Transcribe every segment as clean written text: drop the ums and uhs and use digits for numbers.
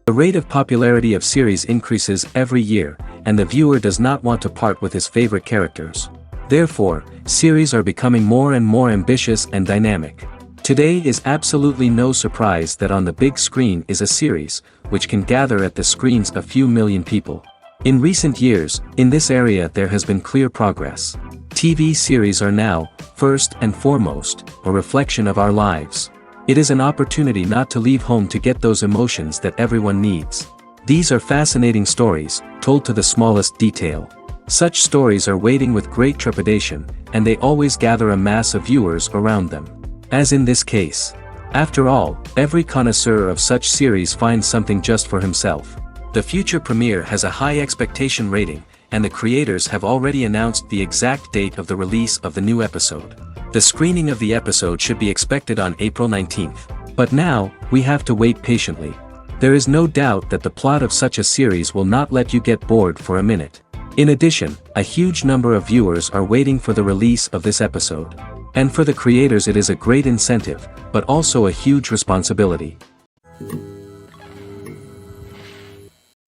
The rate of popularity of series increases every year, and the viewer does not want to part with his favorite characters. Therefore, series are becoming more and more ambitious and dynamic. Today is absolutely no surprise that on the big screen is a series, which can gather at the screens a few million people. In recent years, in this area there has been clear progress. TV series are now, first and foremost, a reflection of our lives. It is an opportunity not to leave home to get those emotions that everyone needs. These are fascinating stories, told to the smallest detail. Such stories are waiting with great trepidation, and they always gather a mass of viewers around them. As in this case. After all, every connoisseur of such series finds something just for himself. The future premiere has a high expectation rating, and the creators have already announced the exact date of the release of the new episode. The screening of the episode should be expected on April 19th. But now, we have to wait patiently. There is no doubt that the plot of such a series will not let you get bored for a minute. In addition, a huge number of viewers are waiting for the release of this episode. And for the creators it is a great incentive, but also a huge responsibility.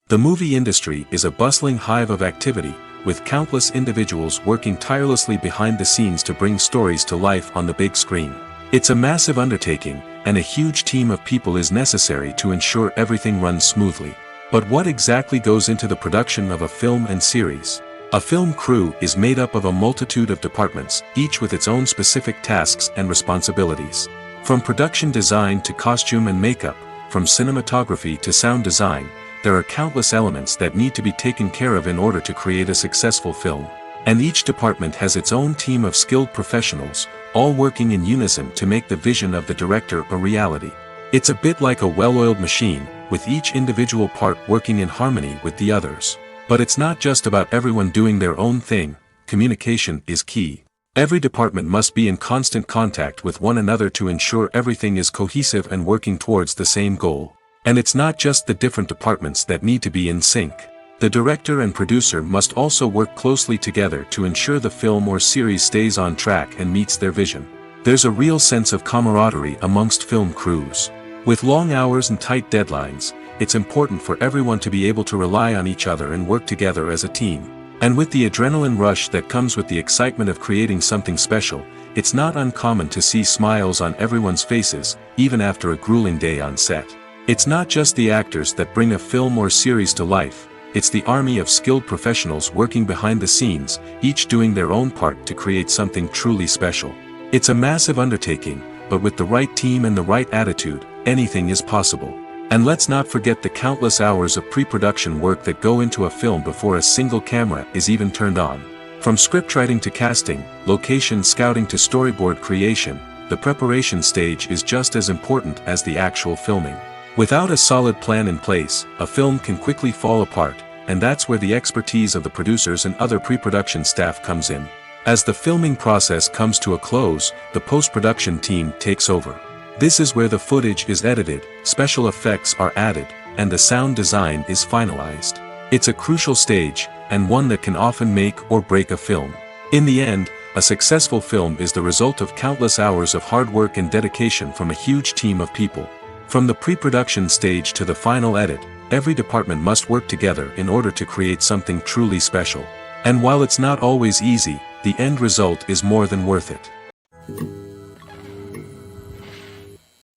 The movie industry is a bustling hive of activity, with countless individuals working tirelessly behind the scenes to bring stories to life on the big screen. It's a massive undertaking, and a huge team of people is necessary to ensure everything runs smoothly. But what exactly goes into the production of a film and series? A film crew is made up of a multitude of departments, each with its own specific tasks and responsibilities. From production design to costume and makeup, from cinematography to sound design, there are countless elements that need to be taken care of in order to create a successful film. And each department has its own team of skilled professionals, all working in unison to make the vision of the director a reality. It's a bit like a well-oiled machine, with each individual part working in harmony with the others. But it's not just about everyone doing their own thing. Communication is key. Every department must be in constant contact with one another to ensure everything is cohesive and working towards the same goal. And it's not just the different departments that need to be in sync. The director and producer must also work closely together to ensure the film or series stays on track and meets their vision. There's a real sense of camaraderie amongst film crews. With long hours and tight deadlines, it's important for everyone to be able to rely on each other and work together as a team. And with the adrenaline rush that comes with the excitement of creating something special, it's not uncommon to see smiles on everyone's faces, even after a grueling day on set. It's not just the actors that bring a film or series to life, it's the army of skilled professionals working behind the scenes, each doing their own part to create something truly special. It's a massive undertaking, but with the right team and the right attitude, anything is possible. And let's not forget the countless hours of pre-production work that go into a film before a single camera is even turned on. From scriptwriting to casting, location scouting to storyboard creation, the preparation stage is just as important as the actual filming. Without a solid plan in place, a film can quickly fall apart, and that's where the expertise of the producers and other pre-production staff comes in. As the filming process comes to a close, the post-production team takes over. This is where the footage is edited, special effects are added, and the sound design is finalized. It's a crucial stage, and one that can often make or break a film. In the end, a successful film is the result of countless hours of hard work and dedication from a huge team of people. From the pre-production stage to the final edit, every department must work together in order to create something truly special. And while it's not always easy, the end result is more than worth it.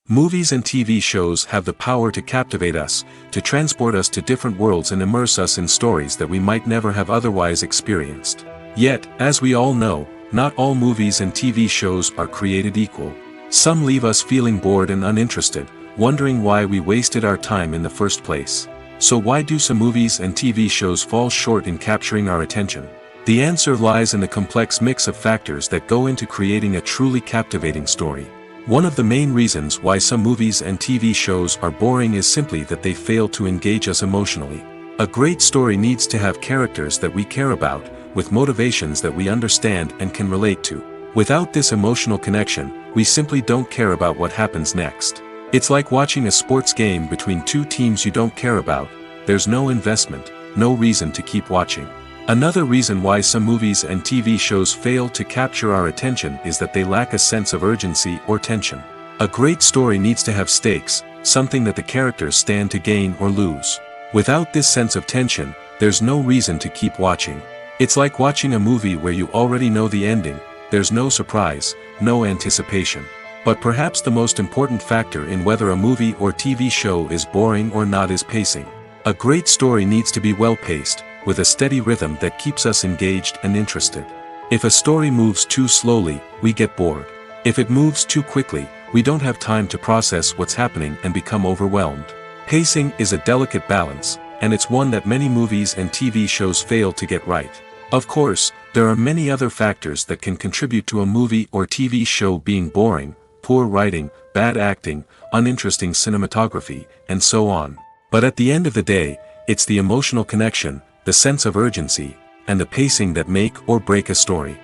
Movies and TV shows have the power to captivate us, to transport us to different worlds and immerse us in stories that we might never have otherwise experienced. Yet, as we all know, not all movies and TV shows are created equal. Some leave us feeling bored and uninterested, wondering why we wasted our time in the first place. So why do some movies and TV shows fall short in capturing our attention? The answer lies in the complex mix of factors that go into creating a truly captivating story. One of the main reasons why some movies and TV shows are boring is simply that they fail to engage us emotionally. A great story needs to have characters that we care about, with motivations that we understand and can relate to. Without this emotional connection, we simply don't care about what happens next. It's like watching a sports game between two teams you don't care about. There's no investment, no reason to keep watching. Another reason why some movies and TV shows fail to capture our attention is that they lack a sense of urgency or tension. A great story needs to have stakes, something that the characters stand to gain or lose. Without this sense of tension, there's no reason to keep watching. It's like watching a movie where you already know the ending, there's no surprise, no anticipation. But perhaps the most important factor in whether a movie or TV show is boring or not is pacing. A great story needs to be well-paced, with a steady rhythm that keeps us engaged and interested. If a story moves too slowly, we get bored. If it moves too quickly, we don't have time to process what's happening and become overwhelmed. Pacing is a delicate balance, and it's one that many movies and TV shows fail to get right. Of course, there are many other factors that can contribute to a movie or TV show being boring: poor writing, bad acting, uninteresting cinematography, and so on. But at the end of the day, it's the emotional connection, the sense of urgency, and the pacing that make or break a story.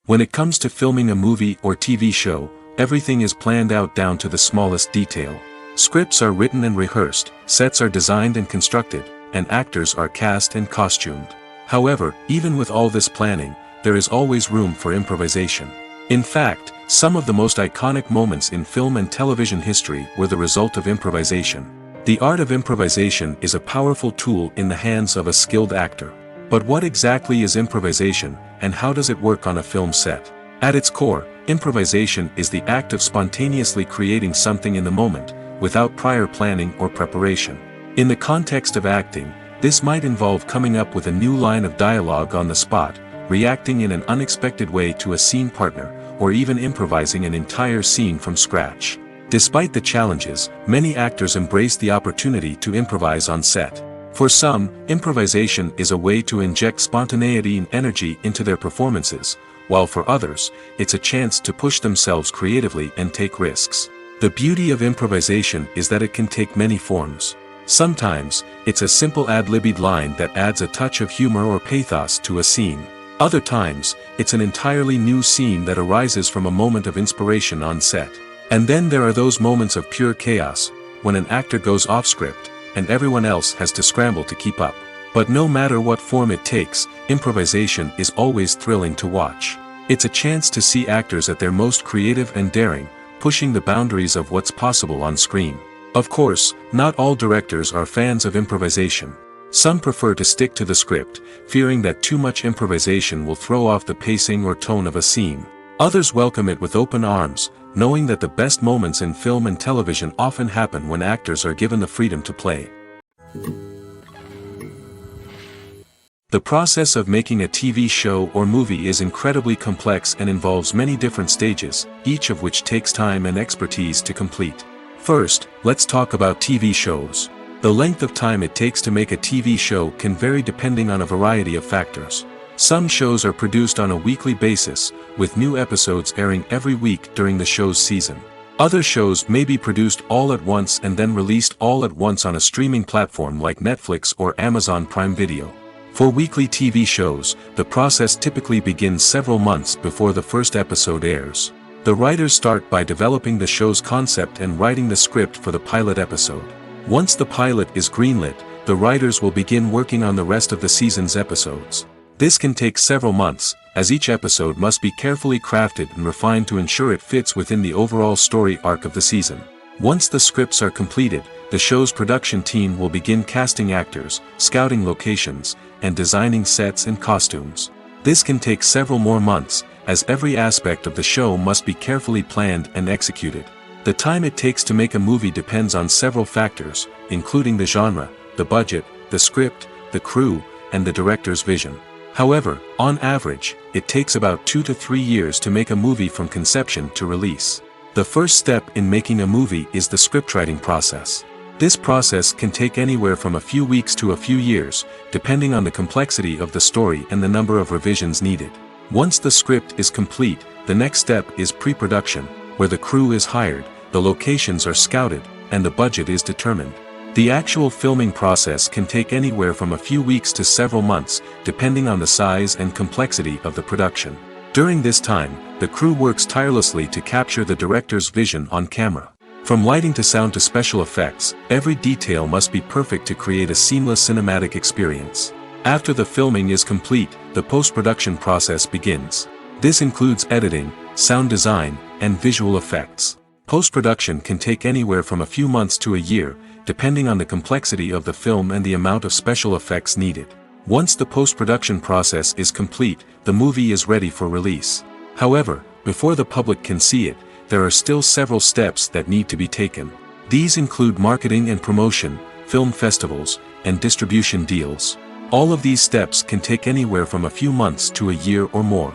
When it comes to filming a movie or TV show, everything is planned out down to the smallest detail. Scripts are written and rehearsed, sets are designed and constructed, and actors are cast and costumed. However, even with all this planning, there is always room for improvisation. In fact, some of the most iconic moments in film and television history were the result of improvisation. The art of improvisation is a powerful tool in the hands of a skilled actor. But what exactly is improvisation, and how does it work on a film set? At its core, improvisation is the act of spontaneously creating something in the moment, without prior planning or preparation. In the context of acting, this might involve coming up with a new line of dialogue on the spot, reacting in an unexpected way to a scene partner, or even improvising an entire scene from scratch. Despite the challenges, many actors embrace the opportunity to improvise on set. For some, improvisation is a way to inject spontaneity and energy into their performances, while for others, it's a chance to push themselves creatively and take risks. The beauty of improvisation is that it can take many forms. Sometimes, it's a simple ad-libbed line that adds a touch of humor or pathos to a scene. Other times, it's an entirely new scene that arises from a moment of inspiration on set. And then there are those moments of pure chaos, when an actor goes off script, and everyone else has to scramble to keep up. But no matter what form it takes, improvisation is always thrilling to watch. It's a chance to see actors at their most creative and daring, pushing the boundaries of what's possible on screen. Of course, not all directors are fans of improvisation. Some prefer to stick to the script, fearing that too much improvisation will throw off the pacing or tone of a scene. Others welcome it with open arms, knowing that the best moments in film and television often happen when actors are given the freedom to play. The process of making a TV show or movie is incredibly complex and involves many different stages, each of which takes time and expertise to complete. First, let's talk about TV shows. The length of time it takes to make a TV show can vary depending on a variety of factors. Some shows are produced on a weekly basis, with new episodes airing every week during the show's season. Other shows may be produced all at once and then released all at once on a streaming platform like Netflix or Amazon Prime Video. For weekly TV shows, the process typically begins several months before the first episode airs. The writers start by developing the show's concept and writing the script for the pilot episode. Once the pilot is greenlit, the writers will begin working on the rest of the season's episodes. This can take several months, as each episode must be carefully crafted and refined to ensure it fits within the overall story arc of the season. Once the scripts are completed, the show's production team will begin casting actors, scouting locations, and designing sets and costumes. This can take several more months, as every aspect of the show must be carefully planned and executed. The time it takes to make a movie depends on several factors, including the genre, the budget, the script, the crew, and the director's vision. However, on average, it takes about 2 to 3 years to make a movie from conception to release. The first step in making a movie is the scriptwriting process. This process can take anywhere from a few weeks to a few years, depending on the complexity of the story and the number of revisions needed. Once the script is complete, the next step is pre-production, where the crew is hired, the locations are scouted, and the budget is determined. The actual filming process can take anywhere from a few weeks to several months, depending on the size and complexity of the production. During this time, the crew works tirelessly to capture the director's vision on camera. From lighting to sound to special effects, every detail must be perfect to create a seamless cinematic experience. After the filming is complete, the post-production process begins. This includes editing, sound design, and visual effects. Post-production can take anywhere from a few months to a year, depending on the complexity of the film and the amount of special effects needed. Once the post-production process is complete, the movie is ready for release. However, before the public can see it, there are still several steps that need to be taken. These include marketing and promotion, film festivals, and distribution deals. All of these steps can take anywhere from a few months to a year or more.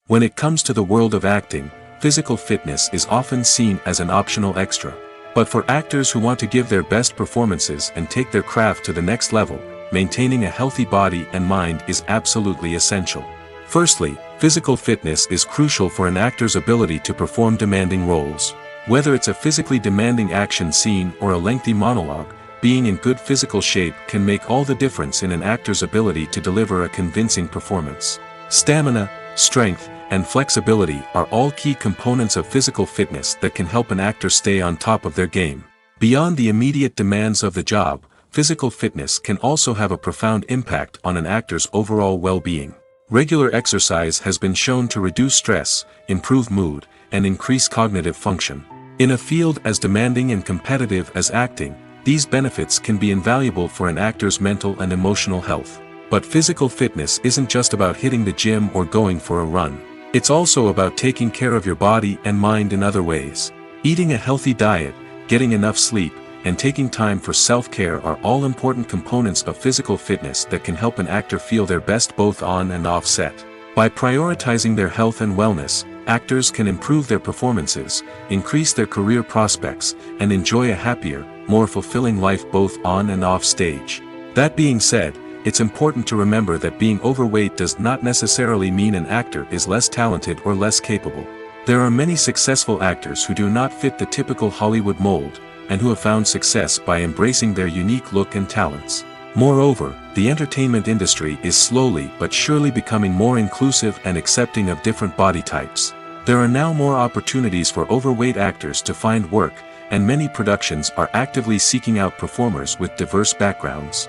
When it comes to the world of acting, physical fitness is often seen as an optional extra. But for actors who want to give their best performances and take their craft to the next level, maintaining a healthy body and mind is absolutely essential. Firstly, physical fitness is crucial for an actor's ability to perform demanding roles. Whether it's a physically demanding action scene or a lengthy monologue, being in good physical shape can make all the difference in an actor's ability to deliver a convincing performance. Stamina, strength, and flexibility are all key components of physical fitness that can help an actor stay on top of their game. Beyond the immediate demands of the job, physical fitness can also have a profound impact on an actor's overall well-being. Regular exercise has been shown to reduce stress, improve mood, and increase cognitive function. In a field as demanding and competitive as acting, these benefits can be invaluable for an actor's mental and emotional health. But physical fitness isn't just about hitting the gym or going for a run. It's also about taking care of your body and mind in other ways. Eating a healthy diet, getting enough sleep, and taking time for self-care are all important components of physical fitness that can help an actor feel their best both on and off set. By prioritizing their health and wellness, actors can improve their performances, increase their career prospects, and enjoy a happier, more fulfilling life both on and off stage. That being said, it's important to remember that being overweight does not necessarily mean an actor is less talented or less capable. There are many successful actors who do not fit the typical Hollywood mold, and who have found success by embracing their unique look and talents. Moreover, the entertainment industry is slowly but surely becoming more inclusive and accepting of different body types. There are now more opportunities for overweight actors to find work, and many productions are actively seeking out performers with diverse backgrounds.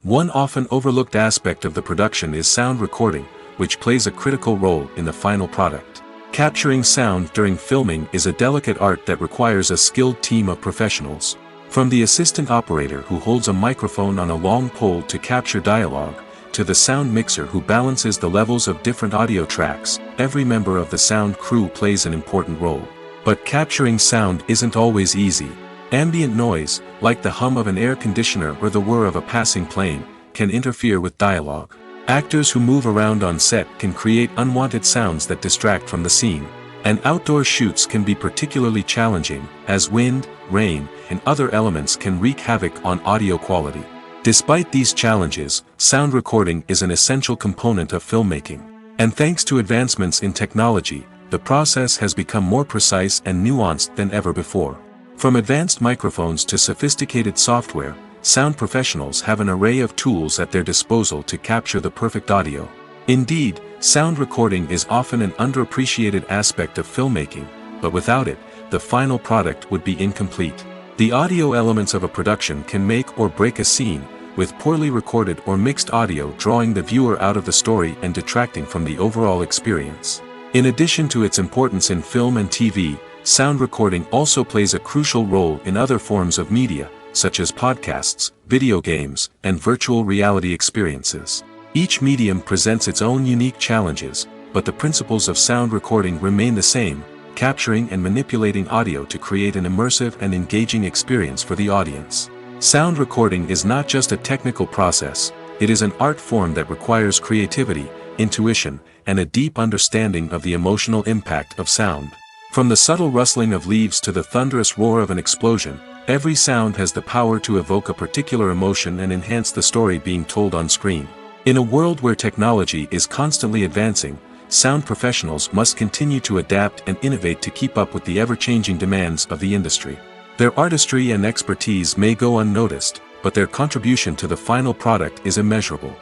One often overlooked aspect of the production is sound recording, which plays a critical role in the final product. Capturing sound during filming is a delicate art that requires a skilled team of professionals. From the assistant operator who holds a microphone on a long pole to capture dialogue, to the sound mixer who balances the levels of different audio tracks, every member of the sound crew plays an important role. But capturing sound isn't always easy. Ambient noise, like the hum of an air conditioner or the whir of a passing plane, can interfere with dialogue. Actors who move around on set can create unwanted sounds that distract from the scene. And outdoor shoots can be particularly challenging, as wind, rain, and other elements can wreak havoc on audio quality. Despite these challenges, sound recording is an essential component of filmmaking. And thanks to advancements in technology, the process has become more precise and nuanced than ever before. From advanced microphones to sophisticated software, sound professionals have an array of tools at their disposal to capture the perfect audio. Indeed, sound recording is often an underappreciated aspect of filmmaking, but without it, the final product would be incomplete. The audio elements of a production can make or break a scene, with poorly recorded or mixed audio drawing the viewer out of the story and detracting from the overall experience. In addition to its importance in film and TV, sound recording also plays a crucial role in other forms of media, such as podcasts, video games, and virtual reality experiences. Each medium presents its own unique challenges, but the principles of sound recording remain the same, capturing and manipulating audio to create an immersive and engaging experience for the audience. Sound recording is not just a technical process, it is an art form that requires creativity, intuition, and a deep understanding of the emotional impact of sound. From the subtle rustling of leaves to the thunderous roar of an explosion, every sound has the power to evoke a particular emotion and enhance the story being told on screen. In a world where technology is constantly advancing, sound professionals must continue to adapt and innovate to keep up with the ever-changing demands of the industry. Their artistry and expertise may go unnoticed, but their contribution to the final product is immeasurable.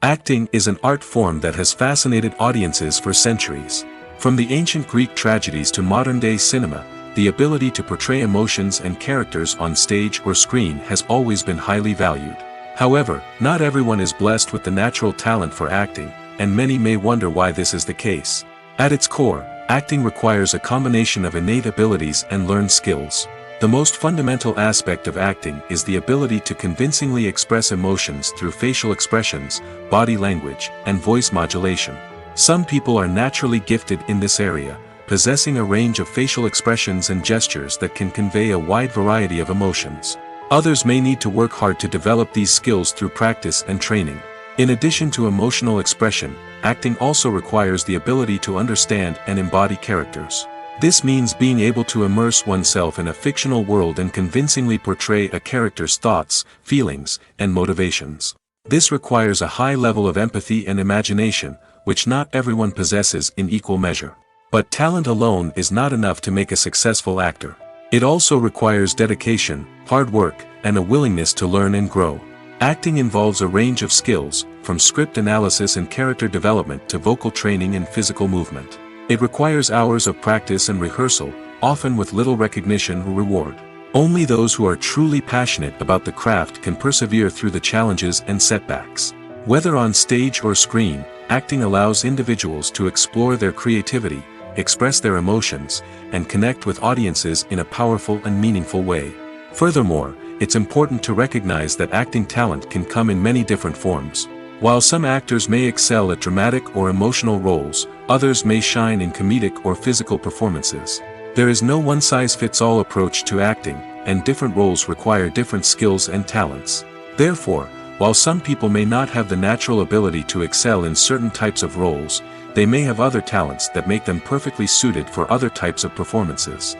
Acting is an art form that has fascinated audiences for centuries. From the ancient Greek tragedies to modern-day cinema, the ability to portray emotions and characters on stage or screen has always been highly valued. However, not everyone is blessed with the natural talent for acting, and many may wonder why this is the case. At its core, acting requires a combination of innate abilities and learned skills. The most fundamental aspect of acting is the ability to convincingly express emotions through facial expressions, body language, and voice modulation. Some people are naturally gifted in this area, possessing a range of facial expressions and gestures that can convey a wide variety of emotions. Others may need to work hard to develop these skills through practice and training. In addition to emotional expression, acting also requires the ability to understand and embody characters. This means being able to immerse oneself in a fictional world and convincingly portray a character's thoughts, feelings, and motivations. This requires a high level of empathy and imagination, which not everyone possesses in equal measure. But talent alone is not enough to make a successful actor. It also requires dedication, hard work, and a willingness to learn and grow. Acting involves a range of skills, from script analysis and character development to vocal training and physical movement. It requires hours of practice and rehearsal, often with little recognition or reward. Only those who are truly passionate about the craft can persevere through the challenges and setbacks. Whether on stage or screen, acting allows individuals to explore their creativity, express their emotions, and connect with audiences in a powerful and meaningful way. Furthermore, it's important to recognize that acting talent can come in many different forms. While some actors may excel at dramatic or emotional roles, others may shine in comedic or physical performances. There is no one-size-fits-all approach to acting, and different roles require different skills and talents. Therefore, while some people may not have the natural ability to excel in certain types of roles, they may have other talents that make them perfectly suited for other types of performances.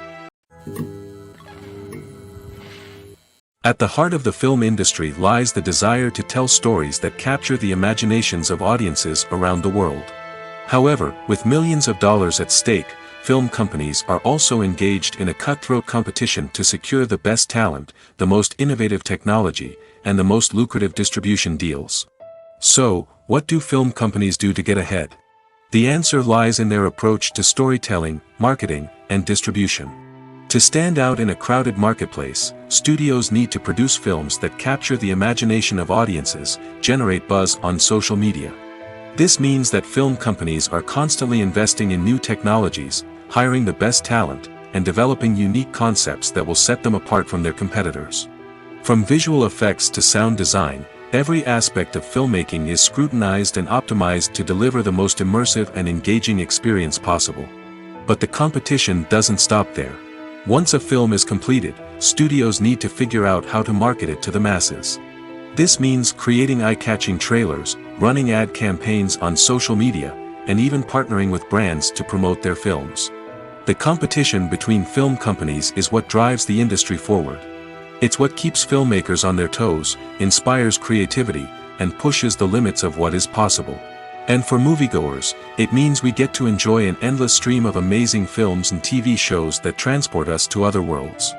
At the heart of the film industry lies the desire to tell stories that capture the imaginations of audiences around the world. However, with millions of dollars at stake, film companies are also engaged in a cutthroat competition to secure the best talent, the most innovative technology, and the most lucrative distribution deals. So, what do film companies do to get ahead? The answer lies in their approach to storytelling, marketing, and distribution. To stand out in a crowded marketplace, studios need to produce films that capture the imagination of audiences, generate buzz on social media. This means that film companies are constantly investing in new technologies, hiring the best talent, and developing unique concepts that will set them apart from their competitors. From visual effects to sound design, every aspect of filmmaking is scrutinized and optimized to deliver the most immersive and engaging experience possible. But the competition doesn't stop there. Once a film is completed, studios need to figure out how to market it to the masses. This means creating eye-catching trailers, running ad campaigns on social media, and even partnering with brands to promote their films. The competition between film companies is what drives the industry forward. It's what keeps filmmakers on their toes, inspires creativity, and pushes the limits of what is possible. And for moviegoers, it means we get to enjoy an endless stream of amazing films and TV shows that transport us to other worlds.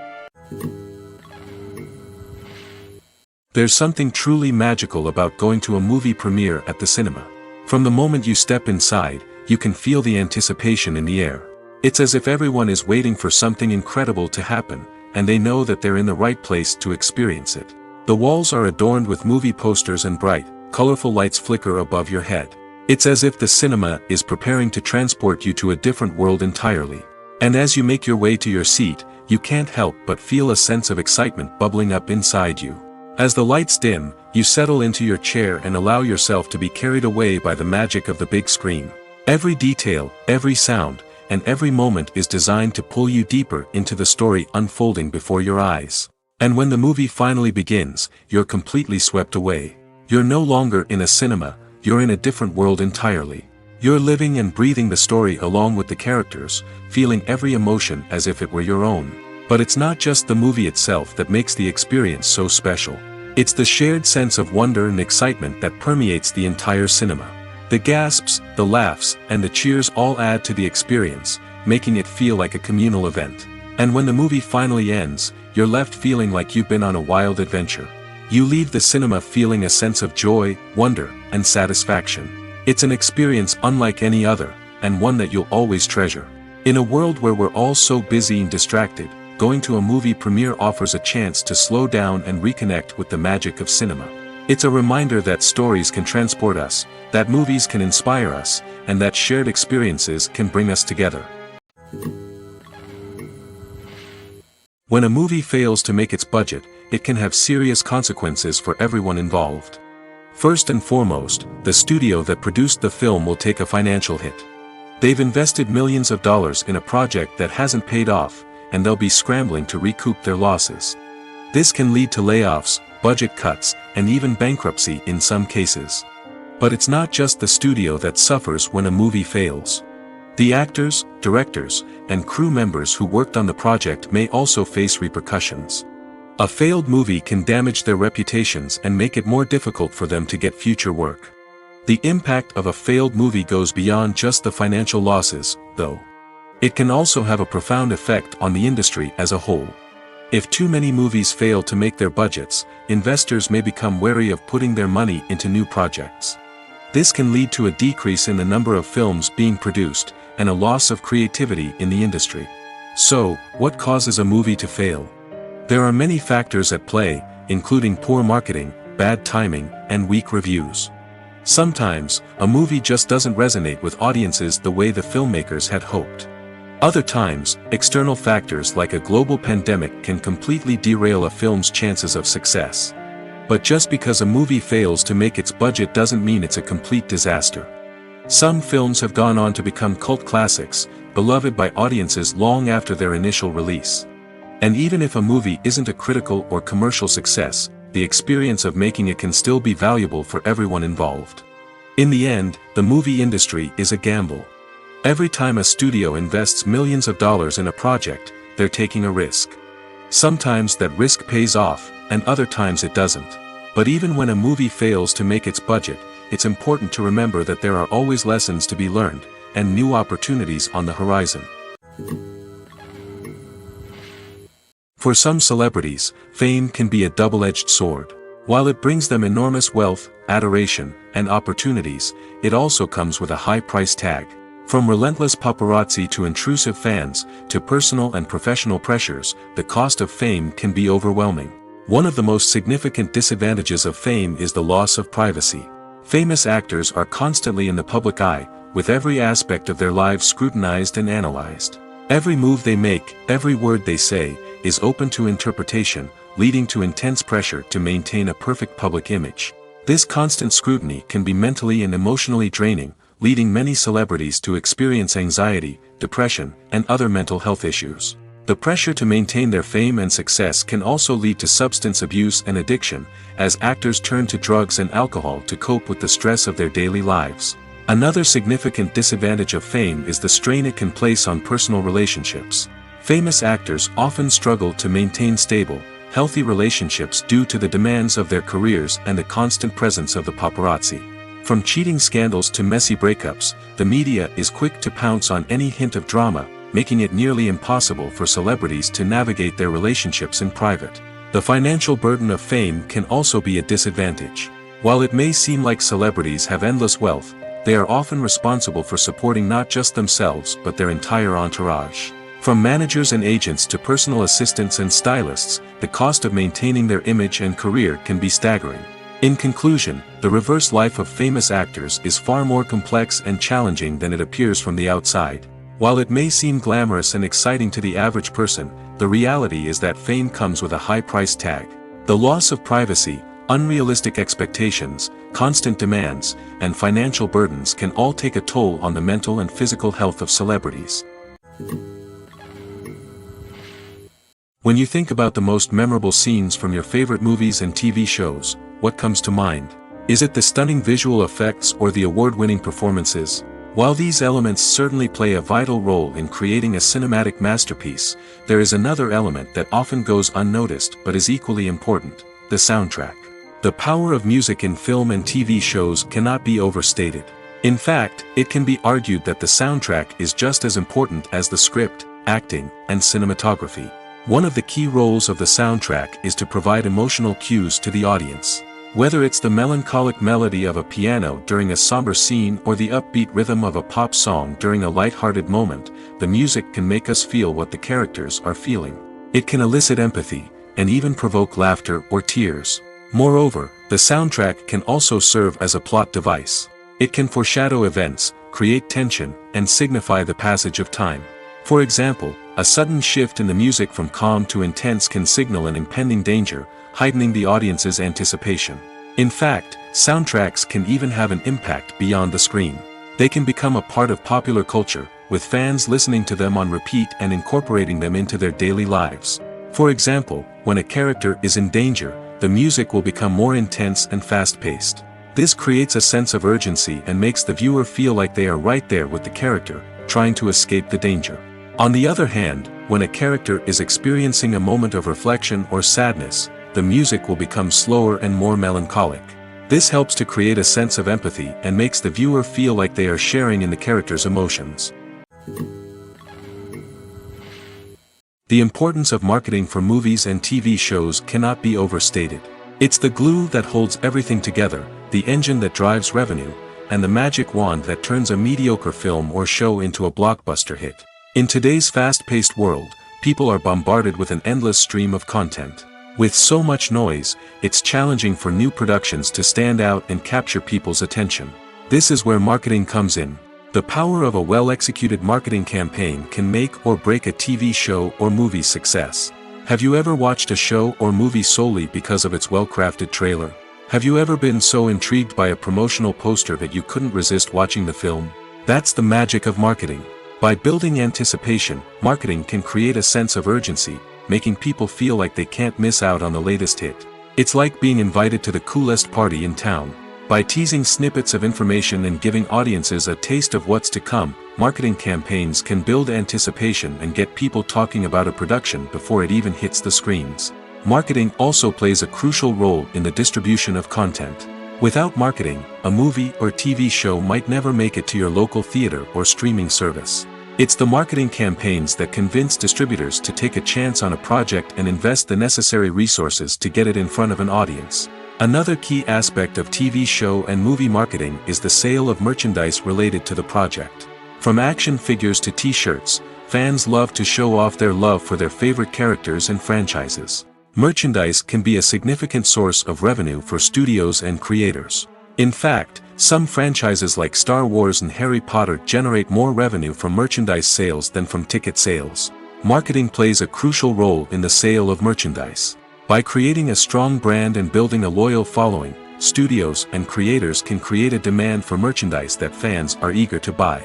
There's something truly magical about going to a movie premiere at the cinema. From the moment you step inside, you can feel the anticipation in the air. It's as if everyone is waiting for something incredible to happen, and they know that they're in the right place to experience it. The walls are adorned with movie posters and bright, colorful lights flicker above your head. It's as if the cinema is preparing to transport you to a different world entirely. And as you make your way to your seat, you can't help but feel a sense of excitement bubbling up inside you. As the lights dim, you settle into your chair and allow yourself to be carried away by the magic of the big screen. Every detail, every sound, and every moment is designed to pull you deeper into the story unfolding before your eyes. And when the movie finally begins, you're completely swept away. You're no longer in a cinema, you're in a different world entirely. You're living and breathing the story along with the characters, feeling every emotion as if it were your own. But it's not just the movie itself that makes the experience so special. It's the shared sense of wonder and excitement that permeates the entire cinema. The gasps, the laughs, and the cheers all add to the experience, making it feel like a communal event. And when the movie finally ends, you're left feeling like you've been on a wild adventure. You leave the cinema feeling a sense of joy, wonder, and satisfaction. It's an experience unlike any other, and one that you'll always treasure. In a world where we're all so busy and distracted, going to a movie premiere offers a chance to slow down and reconnect with the magic of cinema. It's a reminder that stories can transport us, that movies can inspire us, and that shared experiences can bring us together. When a movie fails to make its budget, it can have serious consequences for everyone involved. First and foremost, the studio that produced the film will take a financial hit. They've invested millions of dollars in a project that hasn't paid off, and they'll be scrambling to recoup their losses. This can lead to layoffs, budget cuts, and even bankruptcy in some cases. But it's not just the studio that suffers when a movie fails. The actors, directors, and crew members who worked on the project may also face repercussions. A failed movie can damage their reputations and make it more difficult for them to get future work. The impact of a failed movie goes beyond just the financial losses, though. It can also have a profound effect on the industry as a whole. If too many movies fail to make their budgets, investors may become wary of putting their money into new projects. This can lead to a decrease in the number of films being produced, and a loss of creativity in the industry. So, what causes a movie to fail? There are many factors at play, including poor marketing, bad timing, and weak reviews. Sometimes, a movie just doesn't resonate with audiences the way the filmmakers had hoped. Other times, external factors like a global pandemic can completely derail a film's chances of success. But just because a movie fails to make its budget doesn't mean it's a complete disaster. Some films have gone on to become cult classics, beloved by audiences long after their initial release. And even if a movie isn't a critical or commercial success, the experience of making it can still be valuable for everyone involved. In the end, the movie industry is a gamble. Every time a studio invests millions of dollars in a project, they're taking a risk. Sometimes that risk pays off, and other times it doesn't. But even when a movie fails to make its budget, it's important to remember that there are always lessons to be learned, and new opportunities on the horizon. For some celebrities, fame can be a double-edged sword. While it brings them enormous wealth, adoration, and opportunities, it also comes with a high price tag. From relentless paparazzi to intrusive fans, to personal and professional pressures, the cost of fame can be overwhelming. One of the most significant disadvantages of fame is the loss of privacy. Famous actors are constantly in the public eye, with every aspect of their lives scrutinized and analyzed. Every move they make, every word they say, is open to interpretation, leading to intense pressure to maintain a perfect public image. This constant scrutiny can be mentally and emotionally draining, leading many celebrities to experience anxiety, depression, and other mental health issues. The pressure to maintain their fame and success can also lead to substance abuse and addiction, as actors turn to drugs and alcohol to cope with the stress of their daily lives. Another significant disadvantage of fame is the strain it can place on personal relationships. Famous actors often struggle to maintain stable, healthy relationships due to the demands of their careers and the constant presence of the paparazzi. From cheating scandals to messy breakups, the media is quick to pounce on any hint of drama, making it nearly impossible for celebrities to navigate their relationships in private. The financial burden of fame can also be a disadvantage. While it may seem like celebrities have endless wealth, they are often responsible for supporting not just themselves but their entire entourage. From managers and agents to personal assistants and stylists, the cost of maintaining their image and career can be staggering. In conclusion, the reverse life of famous actors is far more complex and challenging than it appears from the outside. While it may seem glamorous and exciting to the average person, the reality is that fame comes with a high price tag. The loss of privacy, unrealistic expectations, constant demands, and financial burdens can all take a toll on the mental and physical health of celebrities. When you think about the most memorable scenes from your favorite movies and TV shows, what comes to mind? Is it the stunning visual effects or the award-winning performances? While these elements certainly play a vital role in creating a cinematic masterpiece, there is another element that often goes unnoticed but is equally important: the soundtrack. The power of music in film and TV shows cannot be overstated. In fact, it can be argued that the soundtrack is just as important as the script, acting, and cinematography. One of the key roles of the soundtrack is to provide emotional cues to the audience. Whether it's the melancholic melody of a piano during a somber scene or the upbeat rhythm of a pop song during a light-hearted moment, the music can make us feel what the characters are feeling. It can elicit empathy, and even provoke laughter or tears. Moreover, the soundtrack can also serve as a plot device. It can foreshadow events, create tension, and signify the passage of time. For example, a sudden shift in the music from calm to intense can signal an impending danger, heightening the audience's anticipation. In fact, soundtracks can even have an impact beyond the screen. They can become a part of popular culture, with fans listening to them on repeat and incorporating them into their daily lives. For example, when a character is in danger, the music will become more intense and fast-paced. This creates a sense of urgency and makes the viewer feel like they are right there with the character, trying to escape the danger. On the other hand, when a character is experiencing a moment of reflection or sadness, the music will become slower and more melancholic. This helps to create a sense of empathy and makes the viewer feel like they are sharing in the character's emotions. The importance of marketing for movies and TV shows cannot be overstated. It's the glue that holds everything together, the engine that drives revenue, and the magic wand that turns a mediocre film or show into a blockbuster hit. In today's fast-paced world, people are bombarded with an endless stream of content. With so much noise, it's challenging for new productions to stand out and capture people's attention. This is where marketing comes in. The power of a well-executed marketing campaign can make or break a TV show or movie's success. Have you ever watched a show or movie solely because of its well-crafted trailer? Have you ever been so intrigued by a promotional poster that you couldn't resist watching the film? That's the magic of marketing. By building anticipation, marketing can create a sense of urgency, making people feel like they can't miss out on the latest hit. It's like being invited to the coolest party in town. By teasing snippets of information and giving audiences a taste of what's to come, marketing campaigns can build anticipation and get people talking about a production before it even hits the screens. Marketing also plays a crucial role in the distribution of content. Without marketing, a movie or TV show might never make it to your local theater or streaming service. It's the marketing campaigns that convince distributors to take a chance on a project and invest the necessary resources to get it in front of an audience. Another key aspect of TV show and movie marketing is the sale of merchandise related to the project. From action figures to t-shirts, fans love to show off their love for their favorite characters and franchises. Merchandise can be a significant source of revenue for studios and creators. In fact, some franchises like Star Wars and Harry Potter generate more revenue from merchandise sales than from ticket sales. Marketing plays a crucial role in the sale of merchandise. By creating a strong brand and building a loyal following, studios and creators can create a demand for merchandise that fans are eager to buy.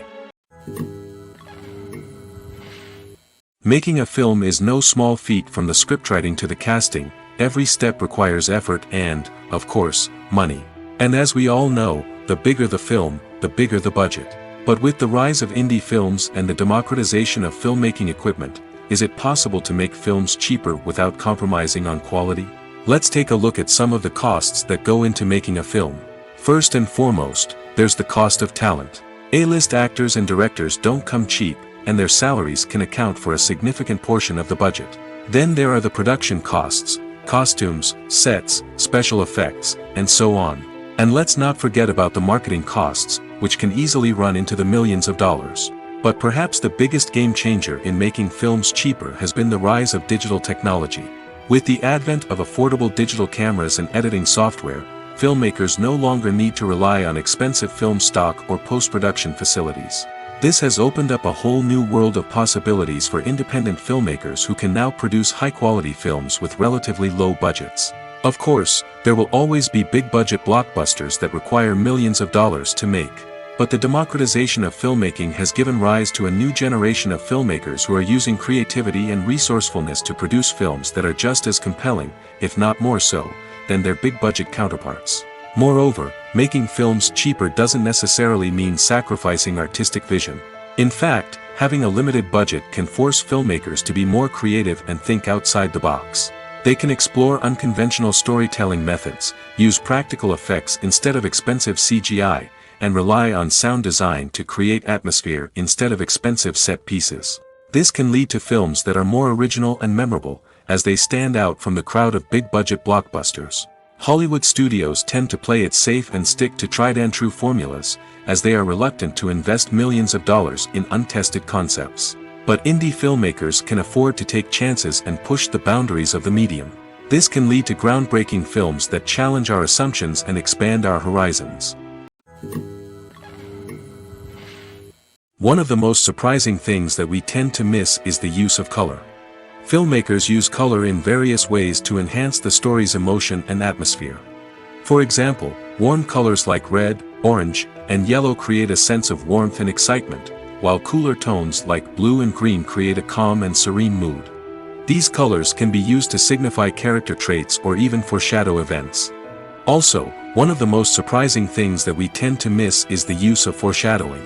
Making a film is no small feat. From the scriptwriting to the casting, every step requires effort and, of course, money. And as we all know, the bigger the film, the bigger the budget. But with the rise of indie films and the democratization of filmmaking equipment, is it possible to make films cheaper without compromising on quality? Let's take a look at some of the costs that go into making a film. First and foremost, there's the cost of talent. A-list actors and directors don't come cheap, and their salaries can account for a significant portion of the budget. Then there are the production costs, costumes, sets, special effects, and so on. And let's not forget about the marketing costs, which can easily run into the millions of dollars. But perhaps the biggest game changer in making films cheaper has been the rise of digital technology. With the advent of affordable digital cameras and editing software, filmmakers no longer need to rely on expensive film stock or post-production facilities. This has opened up a whole new world of possibilities for independent filmmakers who can now produce high-quality films with relatively low budgets. Of course, there will always be big-budget blockbusters that require millions of dollars to make. But the democratization of filmmaking has given rise to a new generation of filmmakers who are using creativity and resourcefulness to produce films that are just as compelling, if not more so, than their big-budget counterparts. Moreover, making films cheaper doesn't necessarily mean sacrificing artistic vision. In fact, having a limited budget can force filmmakers to be more creative and think outside the box. They can explore unconventional storytelling methods, use practical effects instead of expensive CGI, and rely on sound design to create atmosphere instead of expensive set pieces. This can lead to films that are more original and memorable, as they stand out from the crowd of big-budget blockbusters. Hollywood studios tend to play it safe and stick to tried-and-true formulas, as they are reluctant to invest millions of dollars in untested concepts. But indie filmmakers can afford to take chances and push the boundaries of the medium. This can lead to groundbreaking films that challenge our assumptions and expand our horizons. One of the most surprising things that we tend to miss is the use of color. Filmmakers use color in various ways to enhance the story's emotion and atmosphere. For example, warm colors like red, orange, and yellow create a sense of warmth and excitement, while cooler tones like blue and green create a calm and serene mood. These colors can be used to signify character traits or even foreshadow events. Also, one of the most surprising things that we tend to miss is the use of foreshadowing.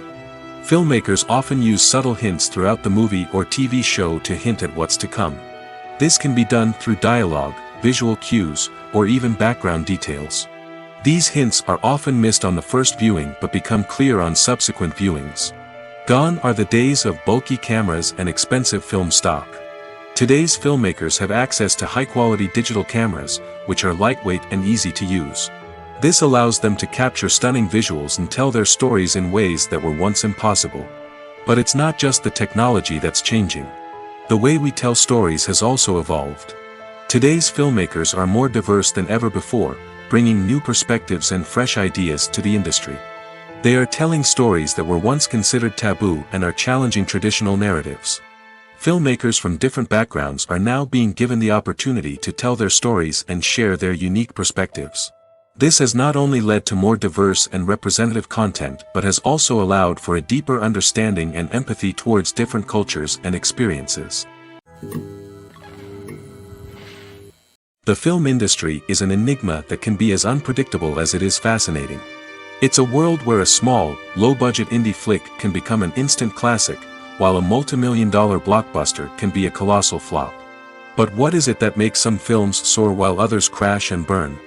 Filmmakers often use subtle hints throughout the movie or TV show to hint at what's to come. This can be done through dialogue, visual cues, or even background details. These hints are often missed on the first viewing but become clear on subsequent viewings. Gone are the days of bulky cameras and expensive film stock. Today's filmmakers have access to high-quality digital cameras, which are lightweight and easy to use. This allows them to capture stunning visuals and tell their stories in ways that were once impossible. But it's not just the technology that's changing. The way we tell stories has also evolved. Today's filmmakers are more diverse than ever before, bringing new perspectives and fresh ideas to the industry. They are telling stories that were once considered taboo and are challenging traditional narratives. Filmmakers from different backgrounds are now being given the opportunity to tell their stories and share their unique perspectives. This has not only led to more diverse and representative content but has also allowed for a deeper understanding and empathy towards different cultures and experiences. The film industry is an enigma that can be as unpredictable as it is fascinating. It's a world where a small, low-budget indie flick can become an instant classic, while a multi-million-dollar blockbuster can be a colossal flop. But what is it that makes some films soar while others crash and burn?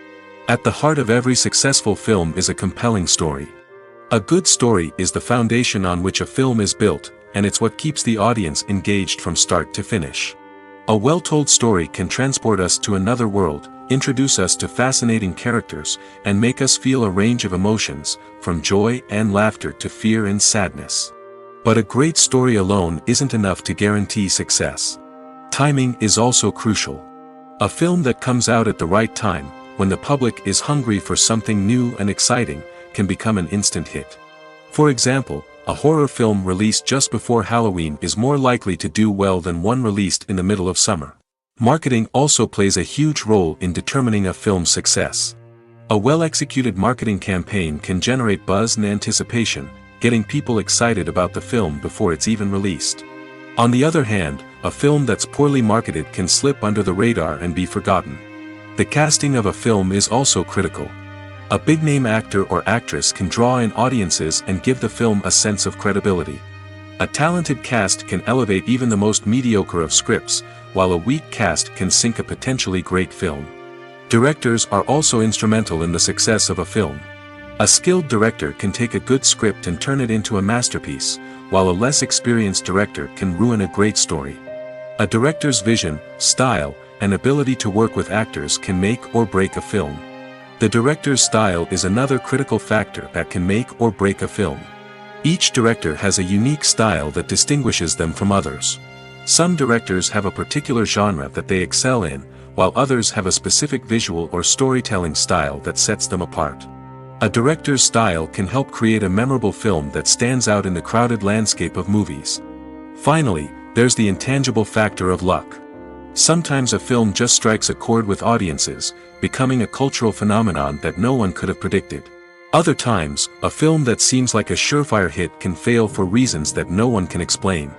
At the heart of every successful film is a compelling story. A good story is the foundation on which a film is built, and it's what keeps the audience engaged from start to finish. A well-told story can transport us to another world, introduce us to fascinating characters, and make us feel a range of emotions, from joy and laughter to fear and sadness. But a great story alone isn't enough to guarantee success. Timing is also crucial. A film that comes out at the right time, when the public is hungry for something new and exciting, can become an instant hit. For example, a horror film released just before Halloween is more likely to do well than one released in the middle of summer. Marketing also plays a huge role in determining a film's success. A well-executed marketing campaign can generate buzz and anticipation, getting people excited about the film before it's even released. On the other hand, a film that's poorly marketed can slip under the radar and be forgotten. The casting of a film is also critical. A big-name actor or actress can draw in audiences and give the film a sense of credibility. A talented cast can elevate even the most mediocre of scripts, while a weak cast can sink a potentially great film. Directors are also instrumental in the success of a film. A skilled director can take a good script and turn it into a masterpiece, while a less experienced director can ruin a great story. A director's vision, style, and ability to work with actors can make or break a film. The director's style is another critical factor that can make or break a film. Each director has a unique style that distinguishes them from others. Some directors have a particular genre that they excel in, while others have a specific visual or storytelling style that sets them apart. A director's style can help create a memorable film that stands out in the crowded landscape of movies. Finally, there's the intangible factor of luck. Sometimes a film just strikes a chord with audiences, becoming a cultural phenomenon that no one could have predicted. Other times, a film that seems like a surefire hit can fail for reasons that no one can explain.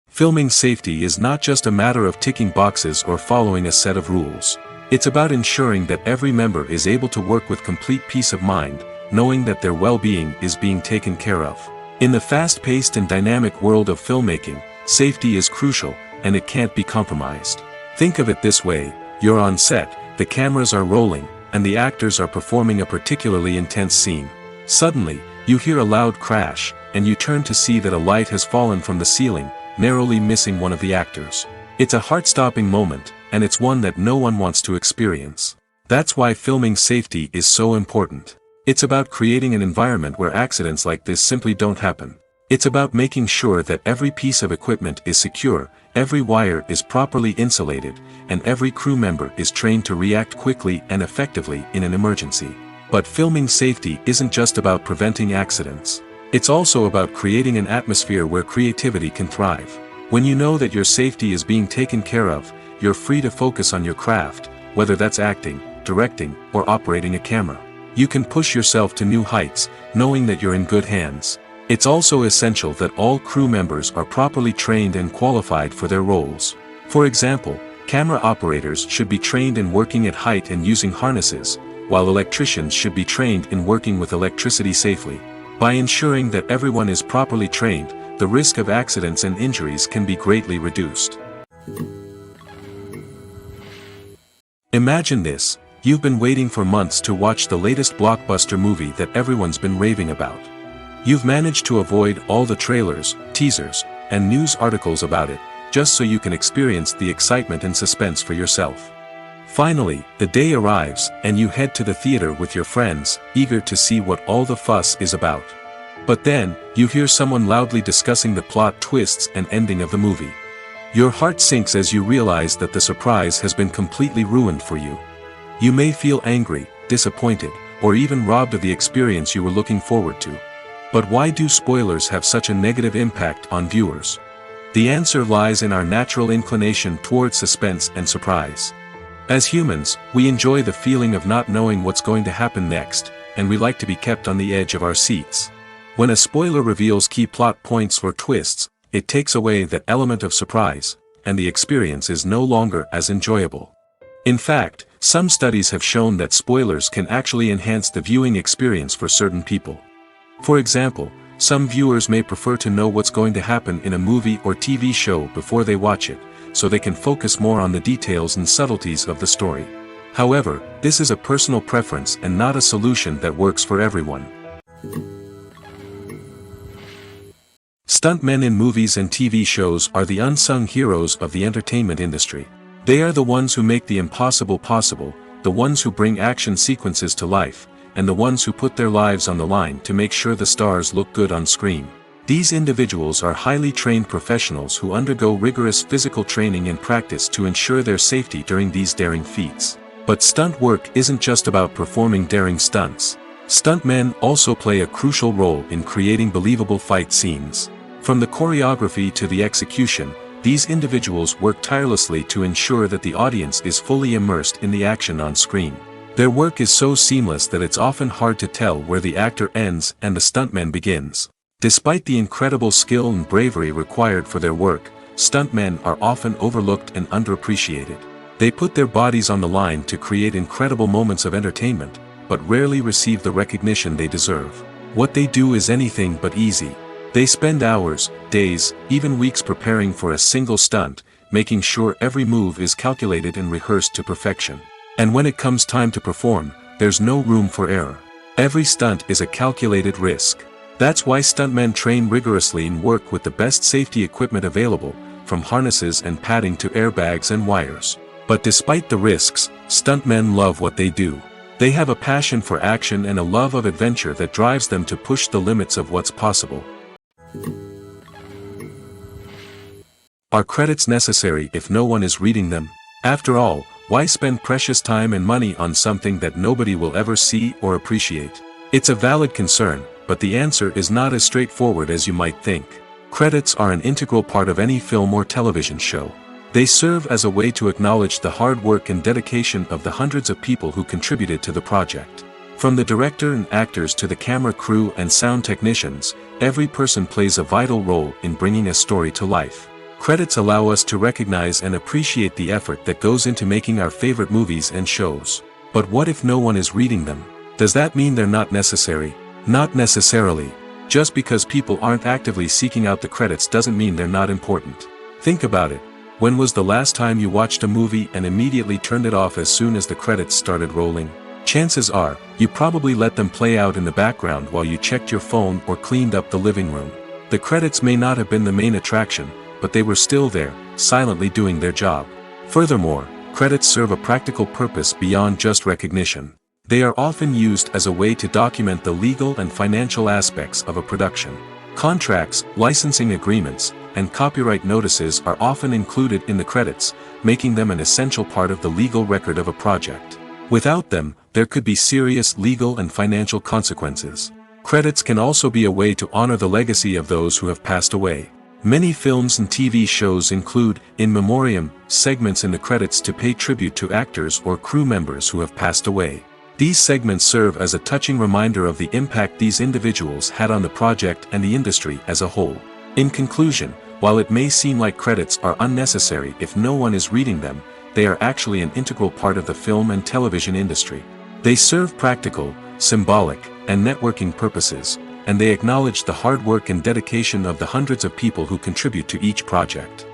Filming safety is not just a matter of ticking boxes or following a set of rules. It's about ensuring that every member is able to work with complete peace of mind, knowing that their well-being is being taken care of. In the fast-paced and dynamic world of filmmaking, safety is crucial, and it can't be compromised. Think of it this way: you're on set, the cameras are rolling, and the actors are performing a particularly intense scene. Suddenly, you hear a loud crash, and you turn to see that a light has fallen from the ceiling, narrowly missing one of the actors. It's a heart-stopping moment, and it's one that no one wants to experience. That's why filming safety is so important. It's about creating an environment where accidents like this simply don't happen. It's about making sure that every piece of equipment is secure, every wire is properly insulated, and every crew member is trained to react quickly and effectively in an emergency. But filming safety isn't just about preventing accidents. It's also about creating an atmosphere where creativity can thrive. When you know that your safety is being taken care of, you're free to focus on your craft, whether that's acting, directing, or operating a camera. You can push yourself to new heights, knowing that you're in good hands. It's also essential that all crew members are properly trained and qualified for their roles. For example, camera operators should be trained in working at height and using harnesses, while electricians should be trained in working with electricity safely. By ensuring that everyone is properly trained, the risk of accidents and injuries can be greatly reduced. Imagine this: you've been waiting for months to watch the latest blockbuster movie that everyone's been raving about. You've managed to avoid all the trailers, teasers, and news articles about it, just so you can experience the excitement and suspense for yourself. Finally, the day arrives, and you head to the theater with your friends, eager to see what all the fuss is about. But then, you hear someone loudly discussing the plot twists and ending of the movie. Your heart sinks as you realize that the surprise has been completely ruined for you. You may feel angry, disappointed, or even robbed of the experience you were looking forward to. But why do spoilers have such a negative impact on viewers? The answer lies in our natural inclination toward suspense and surprise. As humans, we enjoy the feeling of not knowing what's going to happen next, and we like to be kept on the edge of our seats. When a spoiler reveals key plot points or twists, it takes away that element of surprise, and the experience is no longer as enjoyable. In fact, some studies have shown that spoilers can actually enhance the viewing experience for certain people. For example, some viewers may prefer to know what's going to happen in a movie or TV show before they watch it, so they can focus more on the details and subtleties of the story. However, this is a personal preference and not a solution that works for everyone. Stuntmen in movies and TV shows are the unsung heroes of the entertainment industry. They are the ones who make the impossible possible, the ones who bring action sequences to life, and the ones who put their lives on the line to make sure the stars look good on screen. These individuals are highly trained professionals who undergo rigorous physical training and practice to ensure their safety during these daring feats. But stunt work isn't just about performing daring stunts. Stuntmen also play a crucial role in creating believable fight scenes. From the choreography to the execution, these individuals work tirelessly to ensure that the audience is fully immersed in the action on screen. Their work is so seamless that it's often hard to tell where the actor ends and the stuntman begins. Despite the incredible skill and bravery required for their work, stuntmen are often overlooked and underappreciated. They put their bodies on the line to create incredible moments of entertainment, but rarely receive the recognition they deserve. What they do is anything but easy. They spend hours, days, even weeks preparing for a single stunt, making sure every move is calculated and rehearsed to perfection. And when it comes time to perform, there's no room for error. Every stunt is a calculated risk. That's why stuntmen train rigorously and work with the best safety equipment available, from harnesses and padding to airbags and wires. But despite the risks, stuntmen love what they do. They have a passion for action and a love of adventure that drives them to push the limits of what's possible. Are credits necessary if no one is reading them? After all, why spend precious time and money on something that nobody will ever see or appreciate? It's a valid concern, but the answer is not as straightforward as you might think. Credits are an integral part of any film or television show. They serve as a way to acknowledge the hard work and dedication of the hundreds of people who contributed to the project. From the director and actors to the camera crew and sound technicians, every person plays a vital role in bringing a story to life. Credits allow us to recognize and appreciate the effort that goes into making our favorite movies and shows. But what if no one is reading them? Does that mean they're not necessary? Not necessarily. Just because people aren't actively seeking out the credits doesn't mean they're not important. Think about it. When was the last time you watched a movie and immediately turned it off as soon as the credits started rolling? Chances are, you probably let them play out in the background while you checked your phone or cleaned up the living room. The credits may not have been the main attraction, but they were still there, silently doing their job. Furthermore, credits serve a practical purpose beyond just recognition. They are often used as a way to document the legal and financial aspects of a production. Contracts, licensing agreements, and copyright notices are often included in the credits, making them an essential part of the legal record of a project. Without them, there could be serious legal and financial consequences. Credits can also be a way to honor the legacy of those who have passed away. Many films and TV shows include, in memoriam, segments in the credits to pay tribute to actors or crew members who have passed away. These segments serve as a touching reminder of the impact these individuals had on the project and the industry as a whole. In conclusion, while it may seem like credits are unnecessary if no one is reading them, they are actually an integral part of the film and television industry. They serve practical, symbolic, and networking purposes, and they acknowledge the hard work and dedication of the hundreds of people who contribute to each project.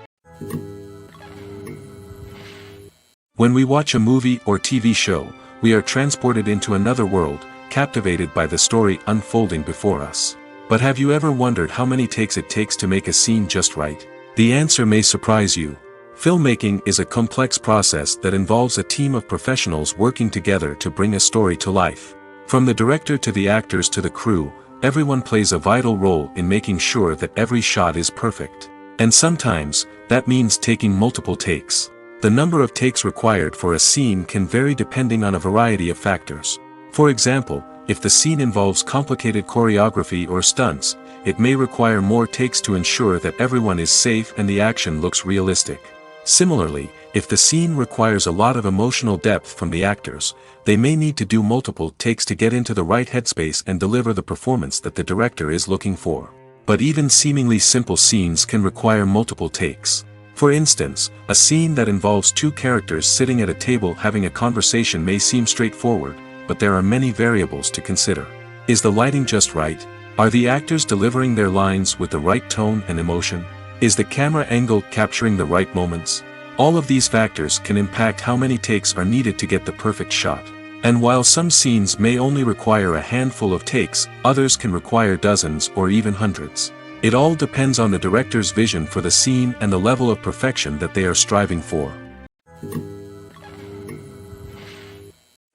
When we watch a movie or TV show, we are transported into another world, captivated by the story unfolding before us. But have you ever wondered how many takes it takes to make a scene just right? The answer may surprise you. Filmmaking is a complex process that involves a team of professionals working together to bring a story to life. From the director to the actors to the crew, everyone plays a vital role in making sure that every shot is perfect. And sometimes, that means taking multiple takes. The number of takes required for a scene can vary depending on a variety of factors. For example, if the scene involves complicated choreography or stunts, it may require more takes to ensure that everyone is safe and the action looks realistic. Similarly, if the scene requires a lot of emotional depth from the actors, they may need to do multiple takes to get into the right headspace and deliver the performance that the director is looking for. But even seemingly simple scenes can require multiple takes. For instance, a scene that involves two characters sitting at a table having a conversation may seem straightforward, but there are many variables to consider. Is the lighting just right? Are the actors delivering their lines with the right tone and emotion? Is the camera angle capturing the right moments? All of these factors can impact how many takes are needed to get the perfect shot. And while some scenes may only require a handful of takes, others can require dozens or even hundreds. It all depends on the director's vision for the scene and the level of perfection that they are striving for.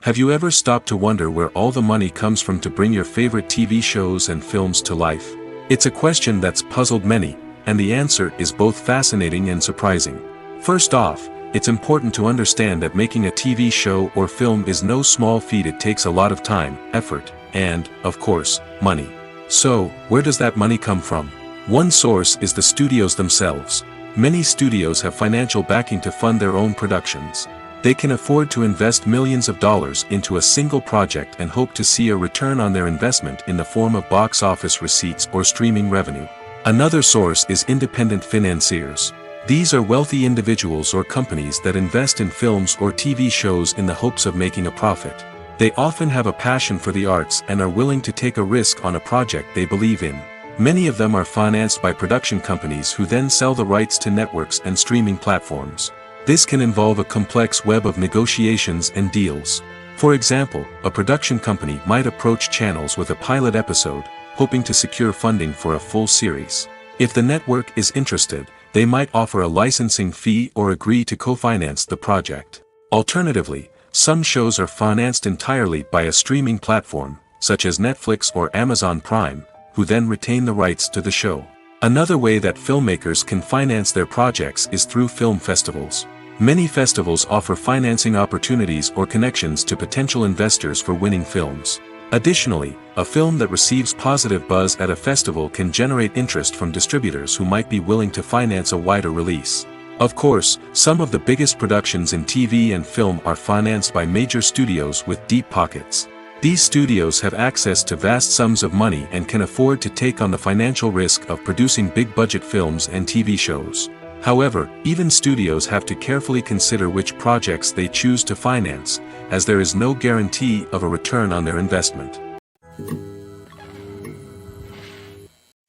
Have you ever stopped to wonder where all the money comes from to bring your favorite TV shows and films to life? It's a question that's puzzled many, and the answer is both fascinating and surprising. First off, it's important to understand that making a TV show or film is no small feat. It takes a lot of time, effort, and, of course, money. So, where does that money come from? One source is the studios themselves. Many studios have financial backing to fund their own productions. They can afford to invest millions of dollars into a single project and hope to see a return on their investment in the form of box office receipts or streaming revenue. Another source is independent financiers. These are wealthy individuals or companies that invest in films or TV shows in the hopes of making a profit. They often have a passion for the arts and are willing to take a risk on a project they believe in. Many of them are financed by production companies who then sell the rights to networks and streaming platforms. This can involve a complex web of negotiations and deals. For example, a production company might approach channels with a pilot episode, hoping to secure funding for a full series. If the network is interested, they might offer a licensing fee or agree to co-finance the project. Alternatively, some shows are financed entirely by a streaming platform, such as Netflix or Amazon Prime, who then retain the rights to the show. Another way that filmmakers can finance their projects is through film festivals. Many festivals offer financing opportunities or connections to potential investors for winning films. Additionally, a film that receives positive buzz at a festival can generate interest from distributors who might be willing to finance a wider release. Of course, some of the biggest productions in TV and film are financed by major studios with deep pockets. These studios have access to vast sums of money and can afford to take on the financial risk of producing big-budget films and TV shows. However, even studios have to carefully consider which projects they choose to finance, as there is no guarantee of a return on their investment.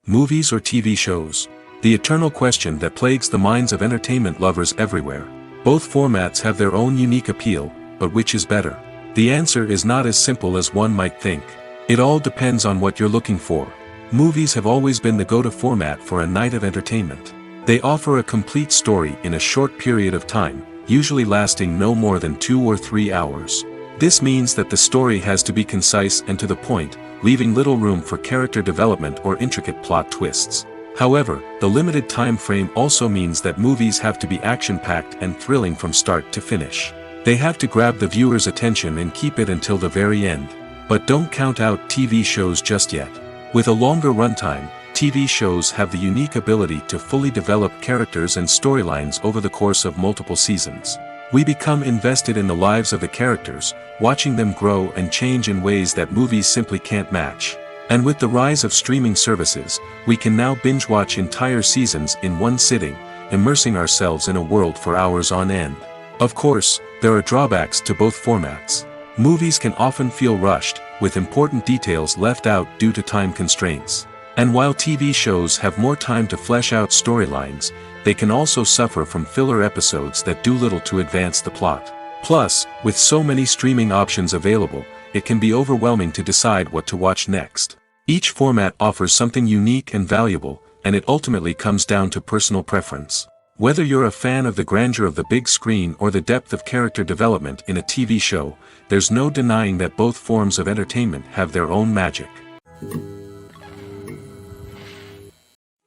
Movies or TV shows? The eternal question that plagues the minds of entertainment lovers everywhere. Both formats have their own unique appeal, but which is better? The answer is not as simple as one might think. It all depends on what you're looking for. Movies have always been the go-to format for a night of entertainment. They offer a complete story in a short period of time, usually lasting no more than 2 or 3 hours. This means that the story has to be concise and to the point, leaving little room for character development or intricate plot twists. However, the limited time frame also means that movies have to be action-packed and thrilling from start to finish. They have to grab the viewer's attention and keep it until the very end. But don't count out TV shows just yet. With a longer runtime, TV shows have the unique ability to fully develop characters and storylines over the course of multiple seasons. We become invested in the lives of the characters, watching them grow and change in ways that movies simply can't match. And with the rise of streaming services, we can now binge-watch entire seasons in one sitting, immersing ourselves in a world for hours on end. Of course, there are drawbacks to both formats. Movies can often feel rushed, with important details left out due to time constraints. And while TV shows have more time to flesh out storylines, they can also suffer from filler episodes that do little to advance the plot. Plus, with so many streaming options available, it can be overwhelming to decide what to watch next. Each format offers something unique and valuable, and it ultimately comes down to personal preference. Whether you're a fan of the grandeur of the big screen or the depth of character development in a TV show, there's no denying that both forms of entertainment have their own magic.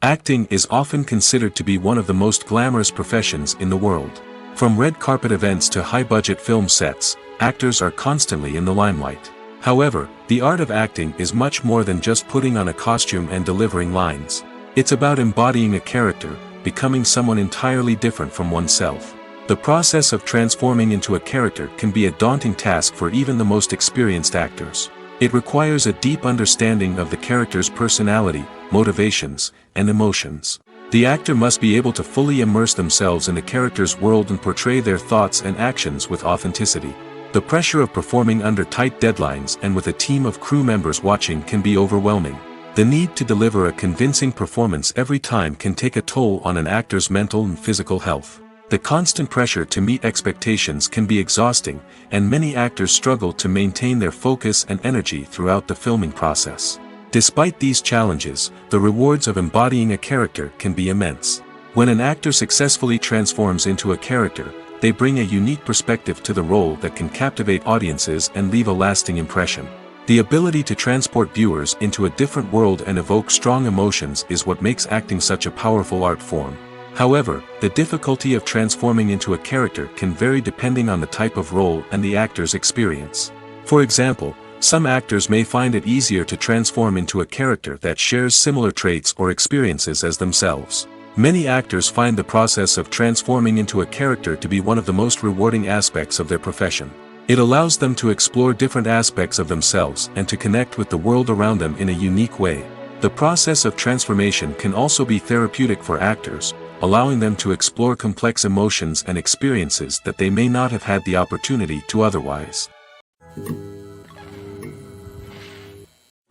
Acting is often considered to be one of the most glamorous professions in the world. From red carpet events to high-budget film sets, actors are constantly in the limelight. However, the art of acting is much more than just putting on a costume and delivering lines. It's about embodying a character, becoming someone entirely different from oneself. The process of transforming into a character can be a daunting task for even the most experienced actors. It requires a deep understanding of the character's personality, motivations, and emotions. The actor must be able to fully immerse themselves in the character's world and portray their thoughts and actions with authenticity. The pressure of performing under tight deadlines and with a team of crew members watching can be overwhelming. The need to deliver a convincing performance every time can take a toll on an actor's mental and physical health. The constant pressure to meet expectations can be exhausting, and many actors struggle to maintain their focus and energy throughout the filming process. Despite these challenges, the rewards of embodying a character can be immense. When an actor successfully transforms into a character, they bring a unique perspective to the role that can captivate audiences and leave a lasting impression. The ability to transport viewers into a different world and evoke strong emotions is what makes acting such a powerful art form. However, the difficulty of transforming into a character can vary depending on the type of role and the actor's experience. For example, some actors may find it easier to transform into a character that shares similar traits or experiences as themselves. Many actors find the process of transforming into a character to be one of the most rewarding aspects of their profession. It allows them to explore different aspects of themselves and to connect with the world around them in a unique way. The process of transformation can also be therapeutic for actors, allowing them to explore complex emotions and experiences that they may not have had the opportunity to otherwise.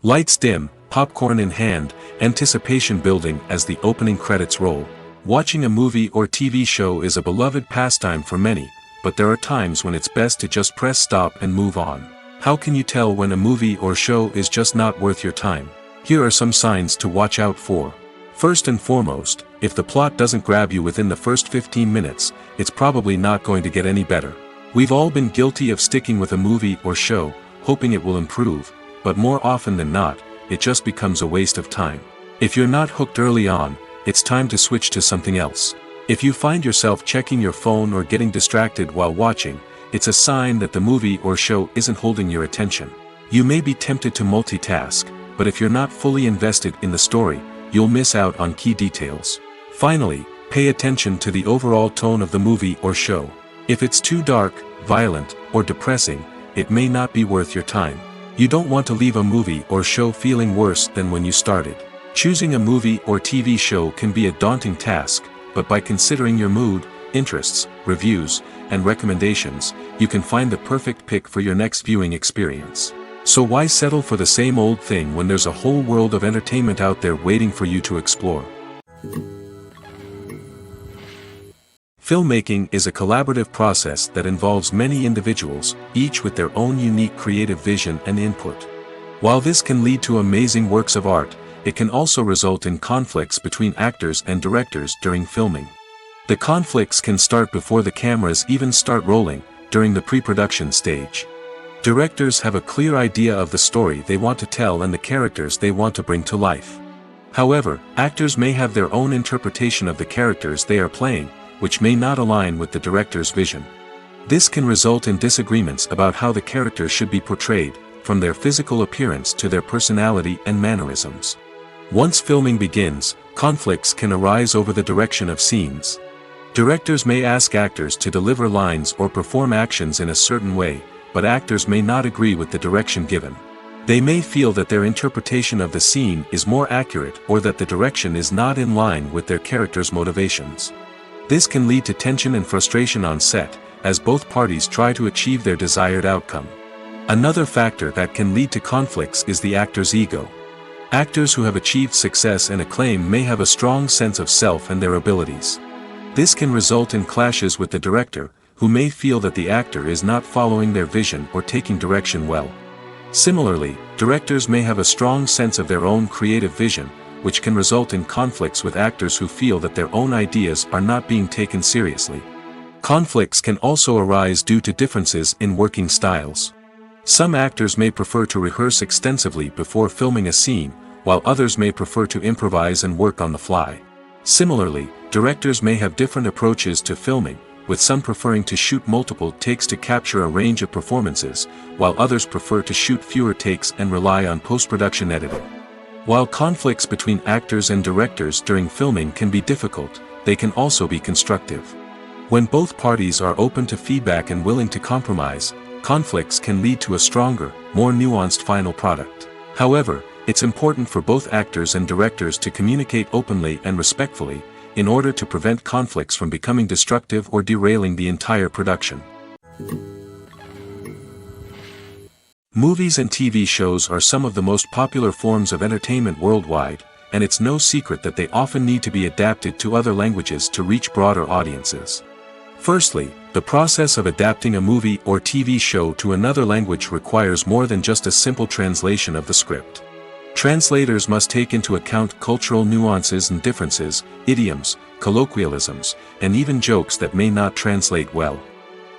Lights dim, popcorn in hand, anticipation building as the opening credits roll. Watching a movie or TV show is a beloved pastime for many, but there are times when it's best to just press stop and move on. How can you tell when a movie or show is just not worth your time? Here are some signs to watch out for. First and foremost, if the plot doesn't grab you within the first 15 minutes, it's probably not going to get any better. We've all been guilty of sticking with a movie or show, hoping it will improve, but more often than not, it just becomes a waste of time. If you're not hooked early on, it's time to switch to something else. If you find yourself checking your phone or getting distracted while watching, it's a sign that the movie or show isn't holding your attention. You may be tempted to multitask, but if you're not fully invested in the story, you'll miss out on key details. Finally, pay attention to the overall tone of the movie or show. If it's too dark, violent, or depressing, it may not be worth your time. You don't want to leave a movie or show feeling worse than when you started. Choosing a movie or TV show can be a daunting task, but by considering your mood, interests, reviews, and recommendations, you can find the perfect pick for your next viewing experience. So why settle for the same old thing when there's a whole world of entertainment out there waiting for you to explore? Filmmaking is a collaborative process that involves many individuals, each with their own unique creative vision and input. While this can lead to amazing works of art, it can also result in conflicts between actors and directors during filming. The conflicts can start before the cameras even start rolling, during the pre-production stage. Directors have a clear idea of the story they want to tell and the characters they want to bring to life. However, actors may have their own interpretation of the characters they are playing, which may not align with the director's vision. This can result in disagreements about how the characters should be portrayed, from their physical appearance to their personality and mannerisms. Once filming begins, conflicts can arise over the direction of scenes. Directors may ask actors to deliver lines or perform actions in a certain way, but actors may not agree with the direction given. They may feel that their interpretation of the scene is more accurate or that the direction is not in line with their character's motivations. This can lead to tension and frustration on set, as both parties try to achieve their desired outcome. Another factor that can lead to conflicts is the actor's ego. Actors who have achieved success and acclaim may have a strong sense of self and their abilities. This can result in clashes with the director, who may feel that the actor is not following their vision or taking direction well. Similarly, directors may have a strong sense of their own creative vision, which can result in conflicts with actors who feel that their own ideas are not being taken seriously. Conflicts can also arise due to differences in working styles. Some actors may prefer to rehearse extensively before filming a scene, while others may prefer to improvise and work on the fly. Similarly, directors may have different approaches to filming, with some preferring to shoot multiple takes to capture a range of performances, while others prefer to shoot fewer takes and rely on post-production editing. While conflicts between actors and directors during filming can be difficult, they can also be constructive. When both parties are open to feedback and willing to compromise, conflicts can lead to a stronger, more nuanced final product. However, it's important for both actors and directors to communicate openly and respectfully, in order to prevent conflicts from becoming destructive or derailing the entire production. Movies and TV shows are some of the most popular forms of entertainment worldwide, and it's no secret that they often need to be adapted to other languages to reach broader audiences. Firstly, the process of adapting a movie or TV show to another language requires more than just a simple translation of the script. Translators must take into account cultural nuances and differences, idioms, colloquialisms, and even jokes that may not translate well.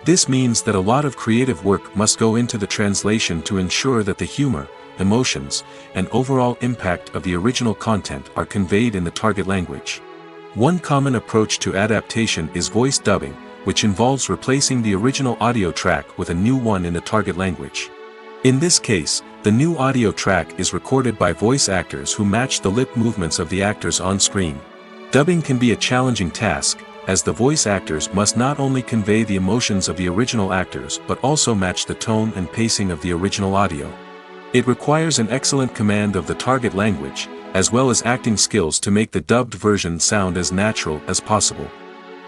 This means that a lot of creative work must go into the translation to ensure that the humor, emotions, and overall impact of the original content are conveyed in the target language. One common approach to adaptation is voice dubbing, which involves replacing the original audio track with a new one in the target language. In this case, the new audio track is recorded by voice actors who match the lip movements of the actors on screen. Dubbing can be a challenging task, as the voice actors must not only convey the emotions of the original actors but also match the tone and pacing of the original audio. It requires an excellent command of the target language, as well as acting skills to make the dubbed version sound as natural as possible.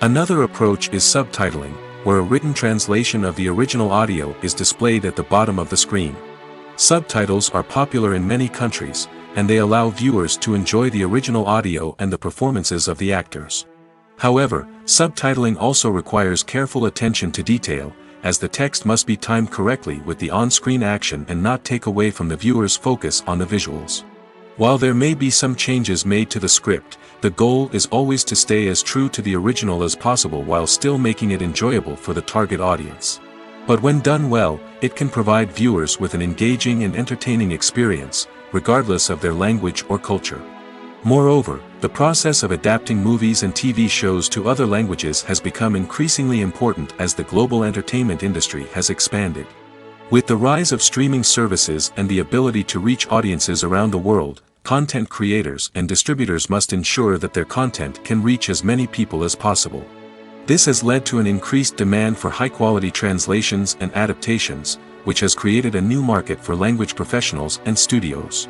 Another approach is subtitling, where a written translation of the original audio is displayed at the bottom of the screen. Subtitles are popular in many countries, and they allow viewers to enjoy the original audio and the performances of the actors. However, subtitling also requires careful attention to detail, as the text must be timed correctly with the on-screen action and not take away from the viewer's focus on the visuals. While there may be some changes made to the script, the goal is always to stay as true to the original as possible while still making it enjoyable for the target audience. But when done well, it can provide viewers with an engaging and entertaining experience, regardless of their language or culture. Moreover, the process of adapting movies and TV shows to other languages has become increasingly important as the global entertainment industry has expanded. With the rise of streaming services and the ability to reach audiences around the world, content creators and distributors must ensure that their content can reach as many people as possible. This has led to an increased demand for high-quality translations and adaptations, which has created a new market for language professionals and studios.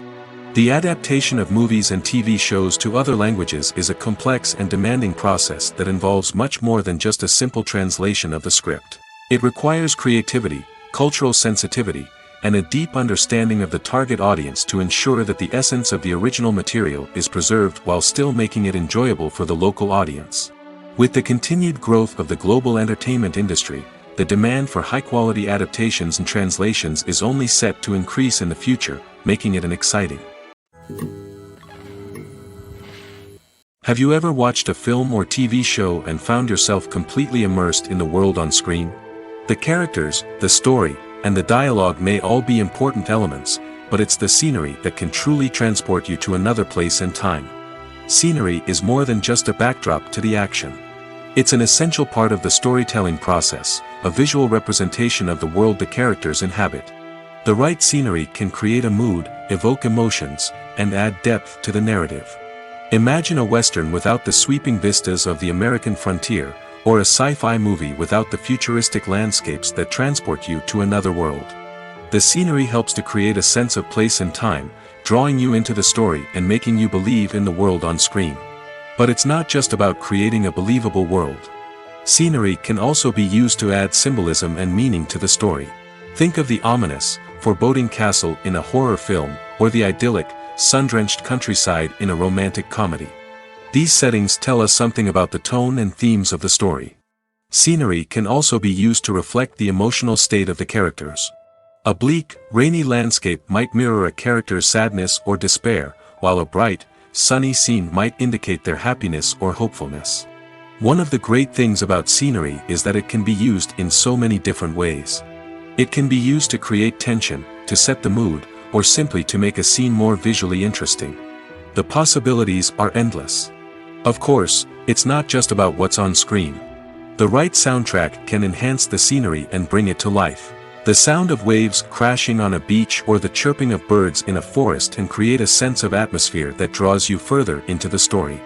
The adaptation of movies and TV shows to other languages is a complex and demanding process that involves much more than just a simple translation of the script. It requires creativity, cultural sensitivity, and a deep understanding of the target audience to ensure that the essence of the original material is preserved while still making it enjoyable for the local audience. With the continued growth of the global entertainment industry, the demand for high-quality adaptations and translations is only set to increase in the future, making it an exciting Have you ever watched a film or TV show and found yourself completely immersed in the world on screen? The characters, the story, and the dialogue may all be important elements, but it's the scenery that can truly transport you to another place and time. Scenery is more than just a backdrop to the action. It's an essential part of the storytelling process, a visual representation of the world the characters inhabit. The right scenery can create a mood, evoke emotions, and add depth to the narrative. Imagine a Western without the sweeping vistas of the American frontier, or a sci-fi movie without the futuristic landscapes that transport you to another world. The scenery helps to create a sense of place and time, drawing you into the story and making you believe in the world on screen. But it's not just about creating a believable world. Scenery can also be used to add symbolism and meaning to the story. Think of the ominous, foreboding castle in a horror film, or the idyllic, sun-drenched countryside in a romantic comedy. These settings tell us something about the tone and themes of the story. Scenery can also be used to reflect the emotional state of the characters. A bleak, rainy landscape might mirror a character's sadness or despair, while a bright, sunny scene might indicate their happiness or hopefulness. One of the great things about scenery is that it can be used in so many different ways. It can be used to create tension, to set the mood, or simply to make a scene more visually interesting. The possibilities are endless. Of course, it's not just about what's on screen. The right soundtrack can enhance the scenery and bring it to life. The sound of waves crashing on a beach or the chirping of birds in a forest can create a sense of atmosphere that draws you further into the story.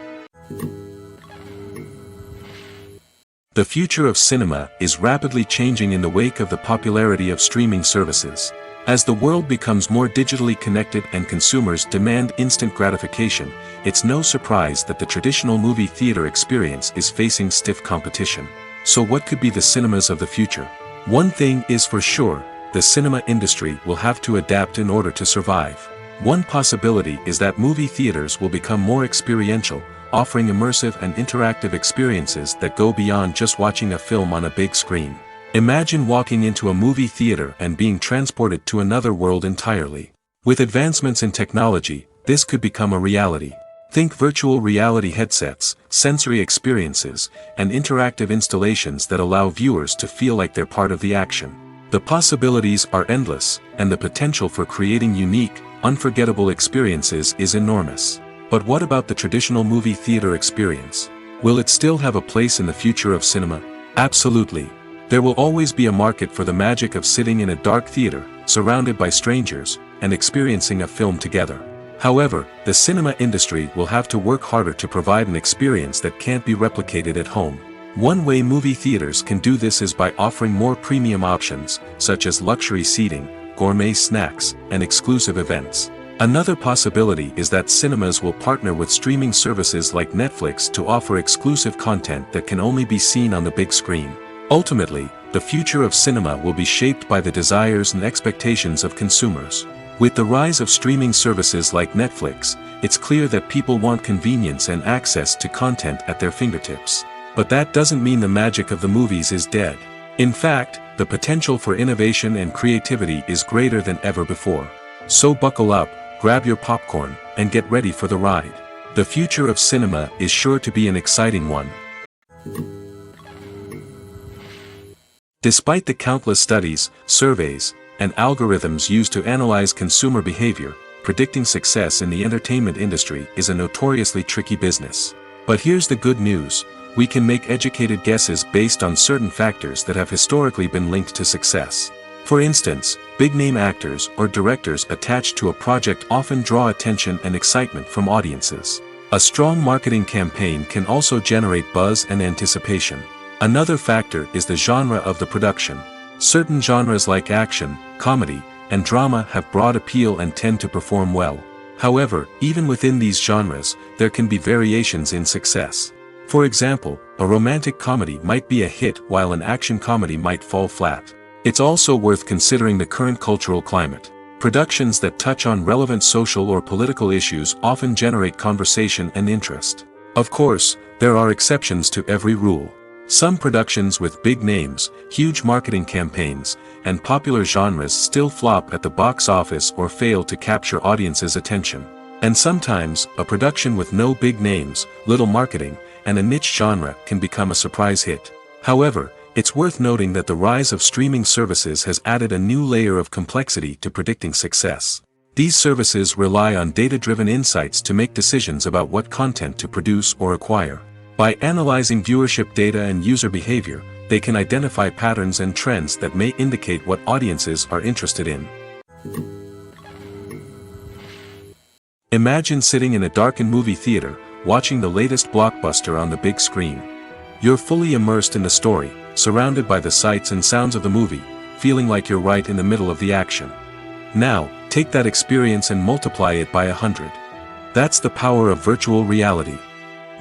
The future of cinema is rapidly changing in the wake of the popularity of streaming services. As the world becomes more digitally connected and consumers demand instant gratification, it's no surprise that the traditional movie theater experience is facing stiff competition. So what could be the cinemas of the future? One thing is for sure, the cinema industry will have to adapt in order to survive. One possibility is that movie theaters will become more experiential, offering immersive and interactive experiences that go beyond just watching a film on a big screen. Imagine walking into a movie theater and being transported to another world entirely. With advancements in technology, this could become a reality. Think virtual reality headsets, sensory experiences, and interactive installations that allow viewers to feel like they're part of the action. The possibilities are endless, and the potential for creating unique, unforgettable experiences is enormous. But what about the traditional movie theater experience? Will it still have a place in the future of cinema? Absolutely. There will always be a market for the magic of sitting in a dark theater, surrounded by strangers, and experiencing a film together. However, the cinema industry will have to work harder to provide an experience that can't be replicated at home. One way movie theaters can do this is by offering more premium options, such as luxury seating, gourmet snacks, and exclusive events. Another possibility is that cinemas will partner with streaming services like Netflix to offer exclusive content that can only be seen on the big screen. Ultimately, the future of cinema will be shaped by the desires and expectations of consumers. With the rise of streaming services like Netflix, it's clear that people want convenience and access to content at their fingertips. But that doesn't mean the magic of the movies is dead. In fact, the potential for innovation and creativity is greater than ever before. So buckle up, grab your popcorn, and get ready for the ride. The future of cinema is sure to be an exciting one. Despite the countless studies, surveys, and algorithms used to analyze consumer behavior, predicting success in the entertainment industry is a notoriously tricky business. But here's the good news: we can make educated guesses based on certain factors that have historically been linked to success. For instance, big-name actors or directors attached to a project often draw attention and excitement from audiences. A strong marketing campaign can also generate buzz and anticipation. Another factor is the genre of the production. Certain genres like action, comedy, and drama have broad appeal and tend to perform well. However, even within these genres, there can be variations in success. For example, a romantic comedy might be a hit while an action comedy might fall flat. It's also worth considering the current cultural climate. Productions that touch on relevant social or political issues often generate conversation and interest. Of course, there are exceptions to every rule. Some productions with big names, huge marketing campaigns, and popular genres still flop at the box office or fail to capture audiences' attention. And sometimes, a production with no big names, little marketing, and a niche genre can become a surprise hit. However, it's worth noting that the rise of streaming services has added a new layer of complexity to predicting success. These services rely on data-driven insights to make decisions about what content to produce or acquire. By analyzing viewership data and user behavior, they can identify patterns and trends that may indicate what audiences are interested in. Imagine sitting in a darkened movie theater, watching the latest blockbuster on the big screen. You're fully immersed in the story, surrounded by the sights and sounds of the movie, feeling like you're right in the middle of the action. Now, take that experience and multiply it by 100. That's the power of virtual reality.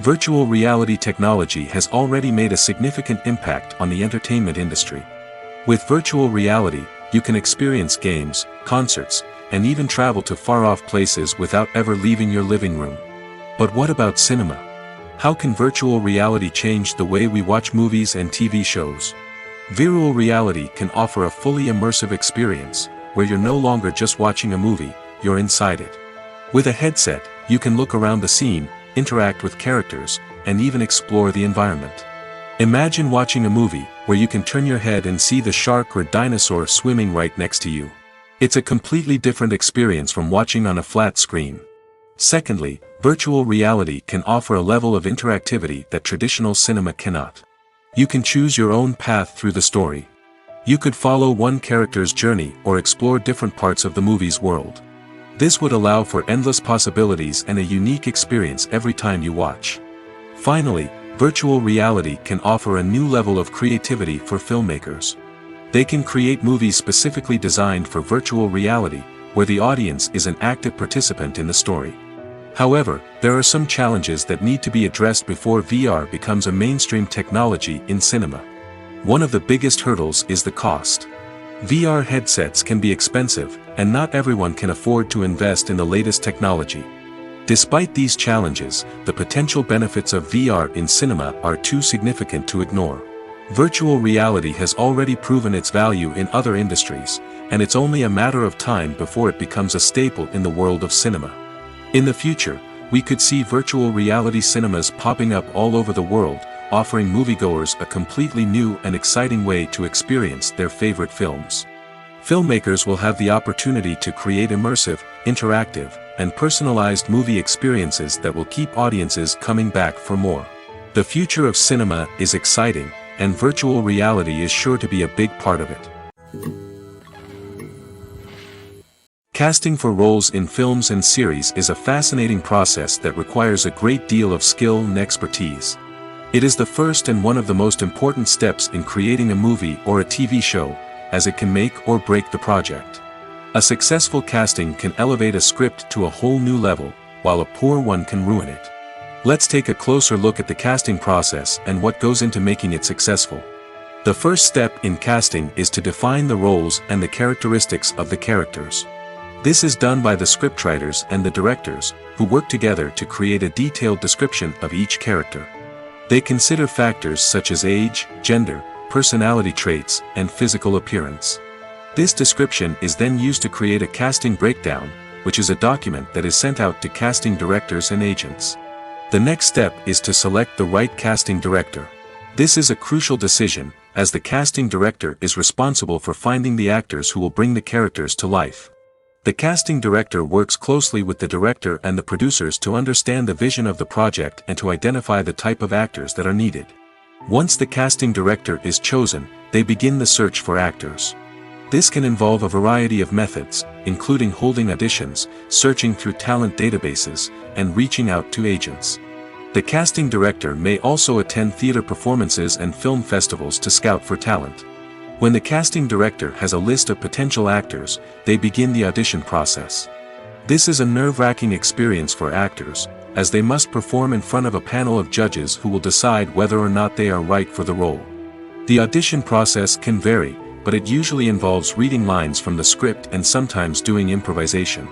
Virtual reality technology has already made a significant impact on the entertainment industry. With virtual reality, you can experience games, concerts, and even travel to far-off places without ever leaving your living room. But what about cinema? How can virtual reality change the way we watch movies and TV shows? Virtual reality can offer a fully immersive experience, where you're no longer just watching a movie, you're inside it. With a headset, you can look around the scene, interact with characters, and even explore the environment. Imagine watching a movie where you can turn your head and see the shark or dinosaur swimming right next to you. It's a completely different experience from watching on a flat screen. Secondly, virtual reality can offer a level of interactivity that traditional cinema cannot. You can choose your own path through the story. You could follow one character's journey or explore different parts of the movie's world. This would allow for endless possibilities and a unique experience every time you watch. Finally, virtual reality can offer a new level of creativity for filmmakers. They can create movies specifically designed for virtual reality, where the audience is an active participant in the story. However, there are some challenges that need to be addressed before VR becomes a mainstream technology in cinema. One of the biggest hurdles is the cost. VR headsets can be expensive, and not everyone can afford to invest in the latest technology. Despite these challenges, the potential benefits of VR in cinema are too significant to ignore. Virtual reality has already proven its value in other industries, and it's only a matter of time before it becomes a staple in the world of cinema. In the future, we could see virtual reality cinemas popping up all over the world, offering moviegoers a completely new and exciting way to experience their favorite films. Filmmakers will have the opportunity to create immersive, interactive, and personalized movie experiences that will keep audiences coming back for more. The future of cinema is exciting, and virtual reality is sure to be a big part of it. Casting for roles in films and series is a fascinating process that requires a great deal of skill and expertise. It is the first and one of the most important steps in creating a movie or a TV show, as it can make or break the project. A successful casting can elevate a script to a whole new level, while a poor one can ruin it. Let's take a closer look at the casting process and what goes into making it successful. The first step in casting is to define the roles and the characteristics of the characters. This is done by the scriptwriters and the directors, who work together to create a detailed description of each character. They consider factors such as age, gender, personality traits, and physical appearance. This description is then used to create a casting breakdown, which is a document that is sent out to casting directors and agents. The next step is to select the right casting director. This is a crucial decision, as the casting director is responsible for finding the actors who will bring the characters to life. The casting director works closely with the director and the producers to understand the vision of the project and to identify the type of actors that are needed. Once the casting director is chosen, they begin the search for actors. This can involve a variety of methods, including holding auditions, searching through talent databases, and reaching out to agents. The casting director may also attend theater performances and film festivals to scout for talent. When the casting director has a list of potential actors, they begin the audition process. This is a nerve-wracking experience for actors, as they must perform in front of a panel of judges who will decide whether or not they are right for the role. The audition process can vary, but it usually involves reading lines from the script and sometimes doing improvisation.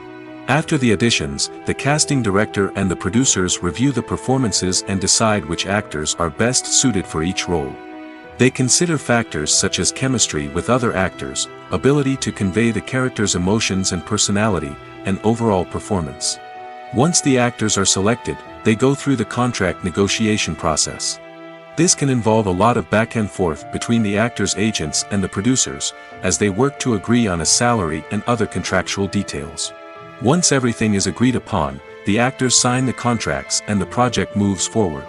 After the auditions, the casting director and the producers review the performances and decide which actors are best suited for each role. They consider factors such as chemistry with other actors, ability to convey the character's emotions and personality, and overall performance. Once the actors are selected, they go through the contract negotiation process. This can involve a lot of back and forth between the actors' agents and the producers, as they work to agree on a salary and other contractual details. Once everything is agreed upon, the actors sign the contracts and the project moves forward.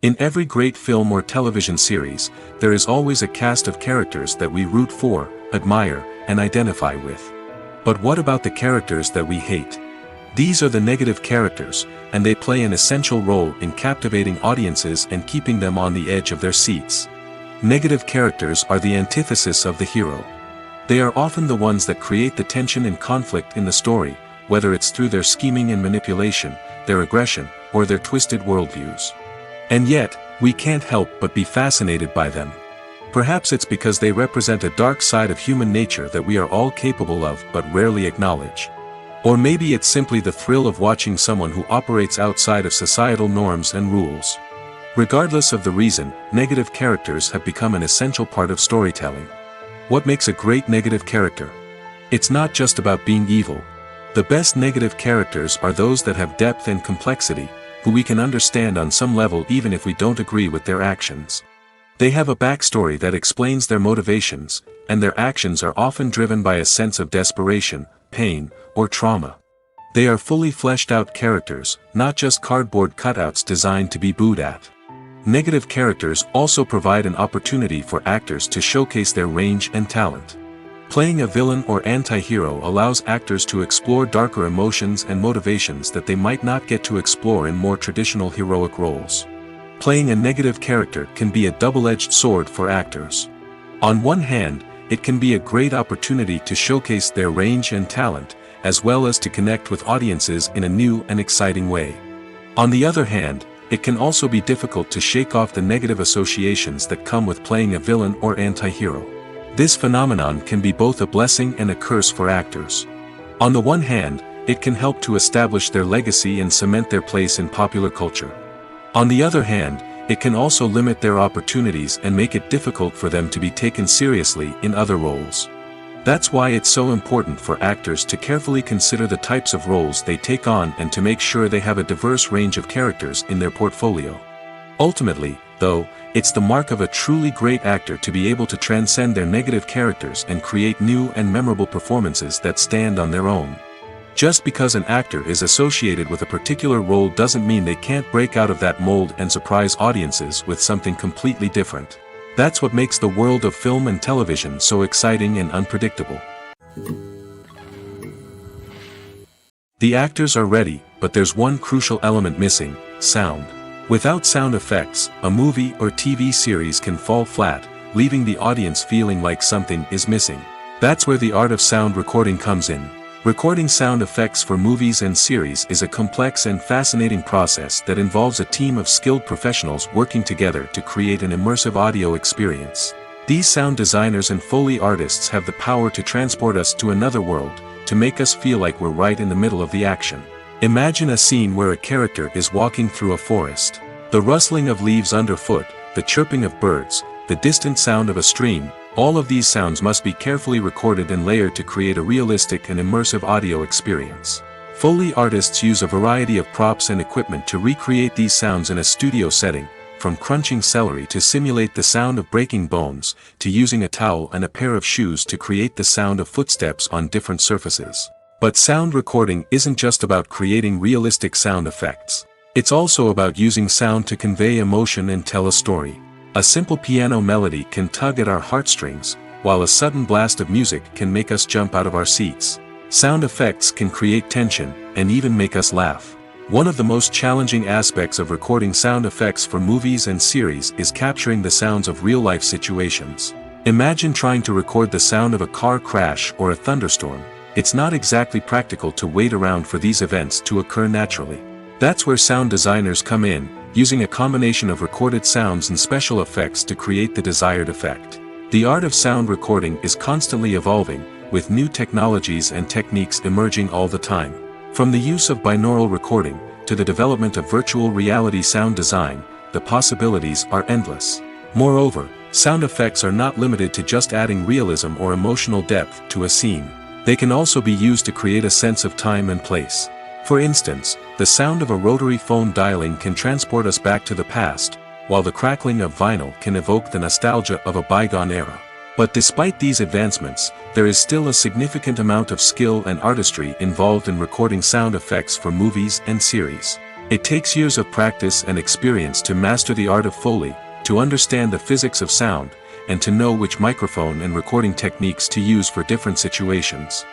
In every great film or television series, there is always a cast of characters that we root for, admire, and identify with. But what about the characters that we hate? These are the negative characters, and they play an essential role in captivating audiences and keeping them on the edge of their seats. Negative characters are the antithesis of the hero. They are often the ones that create the tension and conflict in the story, whether it's through their scheming and manipulation, their aggression, or their twisted worldviews. And yet, we can't help but be fascinated by them. Perhaps it's because they represent a dark side of human nature that we are all capable of but rarely acknowledge. Or maybe it's simply the thrill of watching someone who operates outside of societal norms and rules. Regardless of the reason, negative characters have become an essential part of storytelling. What makes a great negative character? It's not just about being evil. The best negative characters are those that have depth and complexity, who we can understand on some level even if we don't agree with their actions. They have a backstory that explains their motivations, and their actions are often driven by a sense of desperation, pain, or trauma. They are fully fleshed out characters, not just cardboard cutouts designed to be booed at. Negative characters also provide an opportunity for actors to showcase their range and talent. Playing a villain or anti-hero allows actors to explore darker emotions and motivations that they might not get to explore in more traditional heroic roles. Playing a negative character can be a double-edged sword for actors. On one hand, it can be a great opportunity to showcase their range and talent, as well as to connect with audiences in a new and exciting way. On the other hand, it can also be difficult to shake off the negative associations that come with playing a villain or anti-hero. This phenomenon can be both a blessing and a curse for actors. On the one hand, it can help to establish their legacy and cement their place in popular culture. On the other hand, it can also limit their opportunities and make it difficult for them to be taken seriously in other roles. That's why it's so important for actors to carefully consider the types of roles they take on and to make sure they have a diverse range of characters in their portfolio. Ultimately, though, it's the mark of a truly great actor to be able to transcend their negative characters and create new and memorable performances that stand on their own. Just because an actor is associated with a particular role doesn't mean they can't break out of that mold and surprise audiences with something completely different. That's what makes the world of film and television so exciting and unpredictable. The actors are ready, but there's one crucial element missing: sound. Without sound effects, a movie or TV series can fall flat, leaving the audience feeling like something is missing. That's where the art of sound recording comes in. Recording sound effects for movies and series is a complex and fascinating process that involves a team of skilled professionals working together to create an immersive audio experience. These sound designers and Foley artists have the power to transport us to another world, to make us feel like we're right in the middle of the action. Imagine a scene where a character is walking through a forest. The rustling of leaves underfoot, the chirping of birds, the distant sound of a stream, all of these sounds must be carefully recorded and layered to create a realistic and immersive audio experience. Foley artists use a variety of props and equipment to recreate these sounds in a studio setting, from crunching celery to simulate the sound of breaking bones, to using a towel and a pair of shoes to create the sound of footsteps on different surfaces. But sound recording isn't just about creating realistic sound effects. It's also about using sound to convey emotion and tell a story. A simple piano melody can tug at our heartstrings, while a sudden blast of music can make us jump out of our seats. Sound effects can create tension, and even make us laugh. One of the most challenging aspects of recording sound effects for movies and series is capturing the sounds of real-life situations. Imagine trying to record the sound of a car crash or a thunderstorm. It's not exactly practical to wait around for these events to occur naturally. That's where sound designers come in, using a combination of recorded sounds and special effects to create the desired effect. The art of sound recording is constantly evolving, with new technologies and techniques emerging all the time. From the use of binaural recording, to the development of virtual reality sound design, the possibilities are endless. Moreover, sound effects are not limited to just adding realism or emotional depth to a scene. They can also be used to create a sense of time and place. For instance, the sound of a rotary phone dialing can transport us back to the past, while the crackling of vinyl can evoke the nostalgia of a bygone era. But despite these advancements, there is still a significant amount of skill and artistry involved in recording sound effects for movies and series. It takes years of practice and experience to master the art of Foley, to understand the physics of sound, and to know which microphone and recording techniques to use for different situations.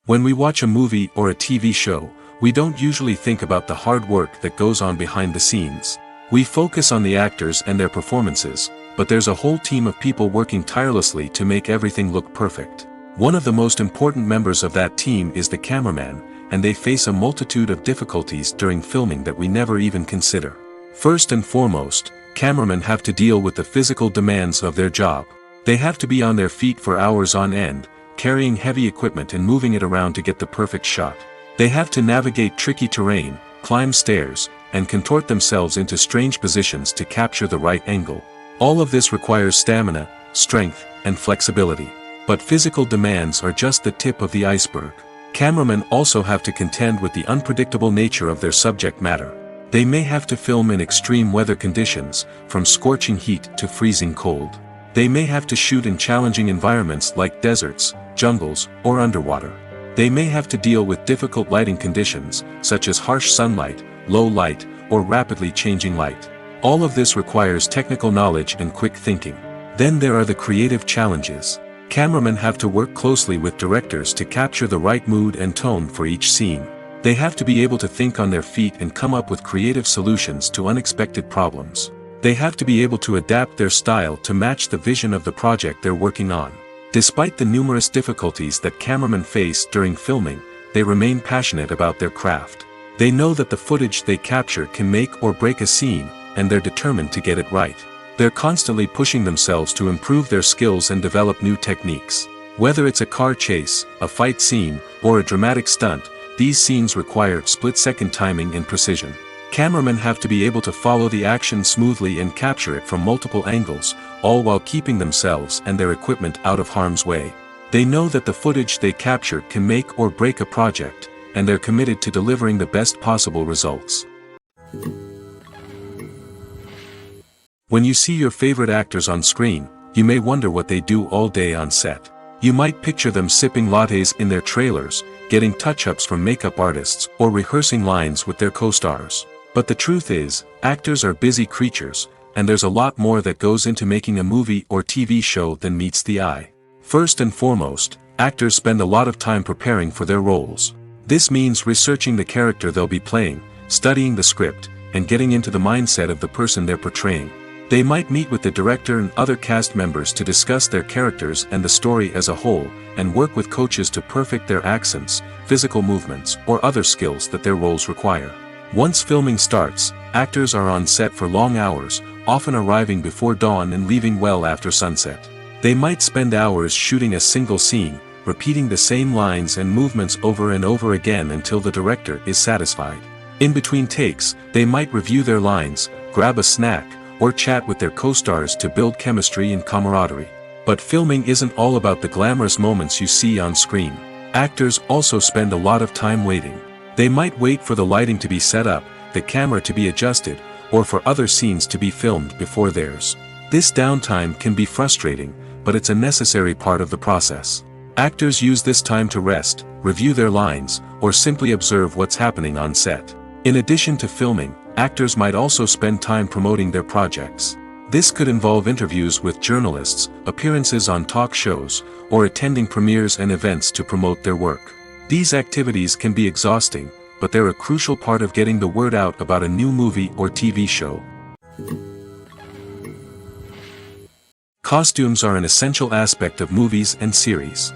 When we watch a movie or a TV show, we don't usually think about the hard work that goes on behind the scenes. We focus on the actors and their performances, but there's a whole team of people working tirelessly to make everything look perfect. One of the most important members of that team is the cameraman, and they face a multitude of difficulties during filming that we never even consider. First and foremost, cameramen have to deal with the physical demands of their job. They have to be on their feet for hours on end, carrying heavy equipment and moving it around to get the perfect shot. They have to navigate tricky terrain, climb stairs, and contort themselves into strange positions to capture the right angle. All of this requires stamina, strength, and flexibility. But physical demands are just the tip of the iceberg. Cameramen also have to contend with the unpredictable nature of their subject matter. They may have to film in extreme weather conditions, from scorching heat to freezing cold. They may have to shoot in challenging environments like deserts, jungles, or underwater. They may have to deal with difficult lighting conditions, such as harsh sunlight, low light, or rapidly changing light. All of this requires technical knowledge and quick thinking. Then there are the creative challenges. Cameramen have to work closely with directors to capture the right mood and tone for each scene. They have to be able to think on their feet and come up with creative solutions to unexpected problems. They have to be able to adapt their style to match the vision of the project they're working on. Despite the numerous difficulties that cameramen face during filming, they remain passionate about their craft. They know that the footage they capture can make or break a scene, and they're determined to get it right. They're constantly pushing themselves to improve their skills and develop new techniques. Whether it's a car chase, a fight scene, or a dramatic stunt, these scenes require split-second timing and precision. Cameramen have to be able to follow the action smoothly and capture it from multiple angles, all while keeping themselves and their equipment out of harm's way. They know that the footage they capture can make or break a project, and they're committed to delivering the best possible results. When you see your favorite actors on screen, you may wonder what they do all day on set. You might picture them sipping lattes in their trailers, getting touch-ups from makeup artists, or rehearsing lines with their co-stars. But the truth is, actors are busy creatures, and there's a lot more that goes into making a movie or TV show than meets the eye. First and foremost, actors spend a lot of time preparing for their roles. This means researching the character they'll be playing, studying the script, and getting into the mindset of the person they're portraying. They might meet with the director and other cast members to discuss their characters and the story as a whole, and work with coaches to perfect their accents, physical movements, or other skills that their roles require. Once filming starts, actors are on set for long hours, often arriving before dawn and leaving well after sunset. They might spend hours shooting a single scene, repeating the same lines and movements over and over again until the director is satisfied. In between takes, they might review their lines, grab a snack, or chat with their co-stars to build chemistry and camaraderie. But filming isn't all about the glamorous moments you see on screen. Actors also spend a lot of time waiting. They might wait for the lighting to be set up, the camera to be adjusted, or for other scenes to be filmed before theirs. This downtime can be frustrating, but it's a necessary part of the process. Actors use this time to rest, review their lines, or simply observe what's happening on set. In addition to filming, actors might also spend time promoting their projects. This could involve interviews with journalists, appearances on talk shows, or attending premieres and events to promote their work. These activities can be exhausting, but they're a crucial part of getting the word out about a new movie or TV show. Costumes are an essential aspect of movies and series.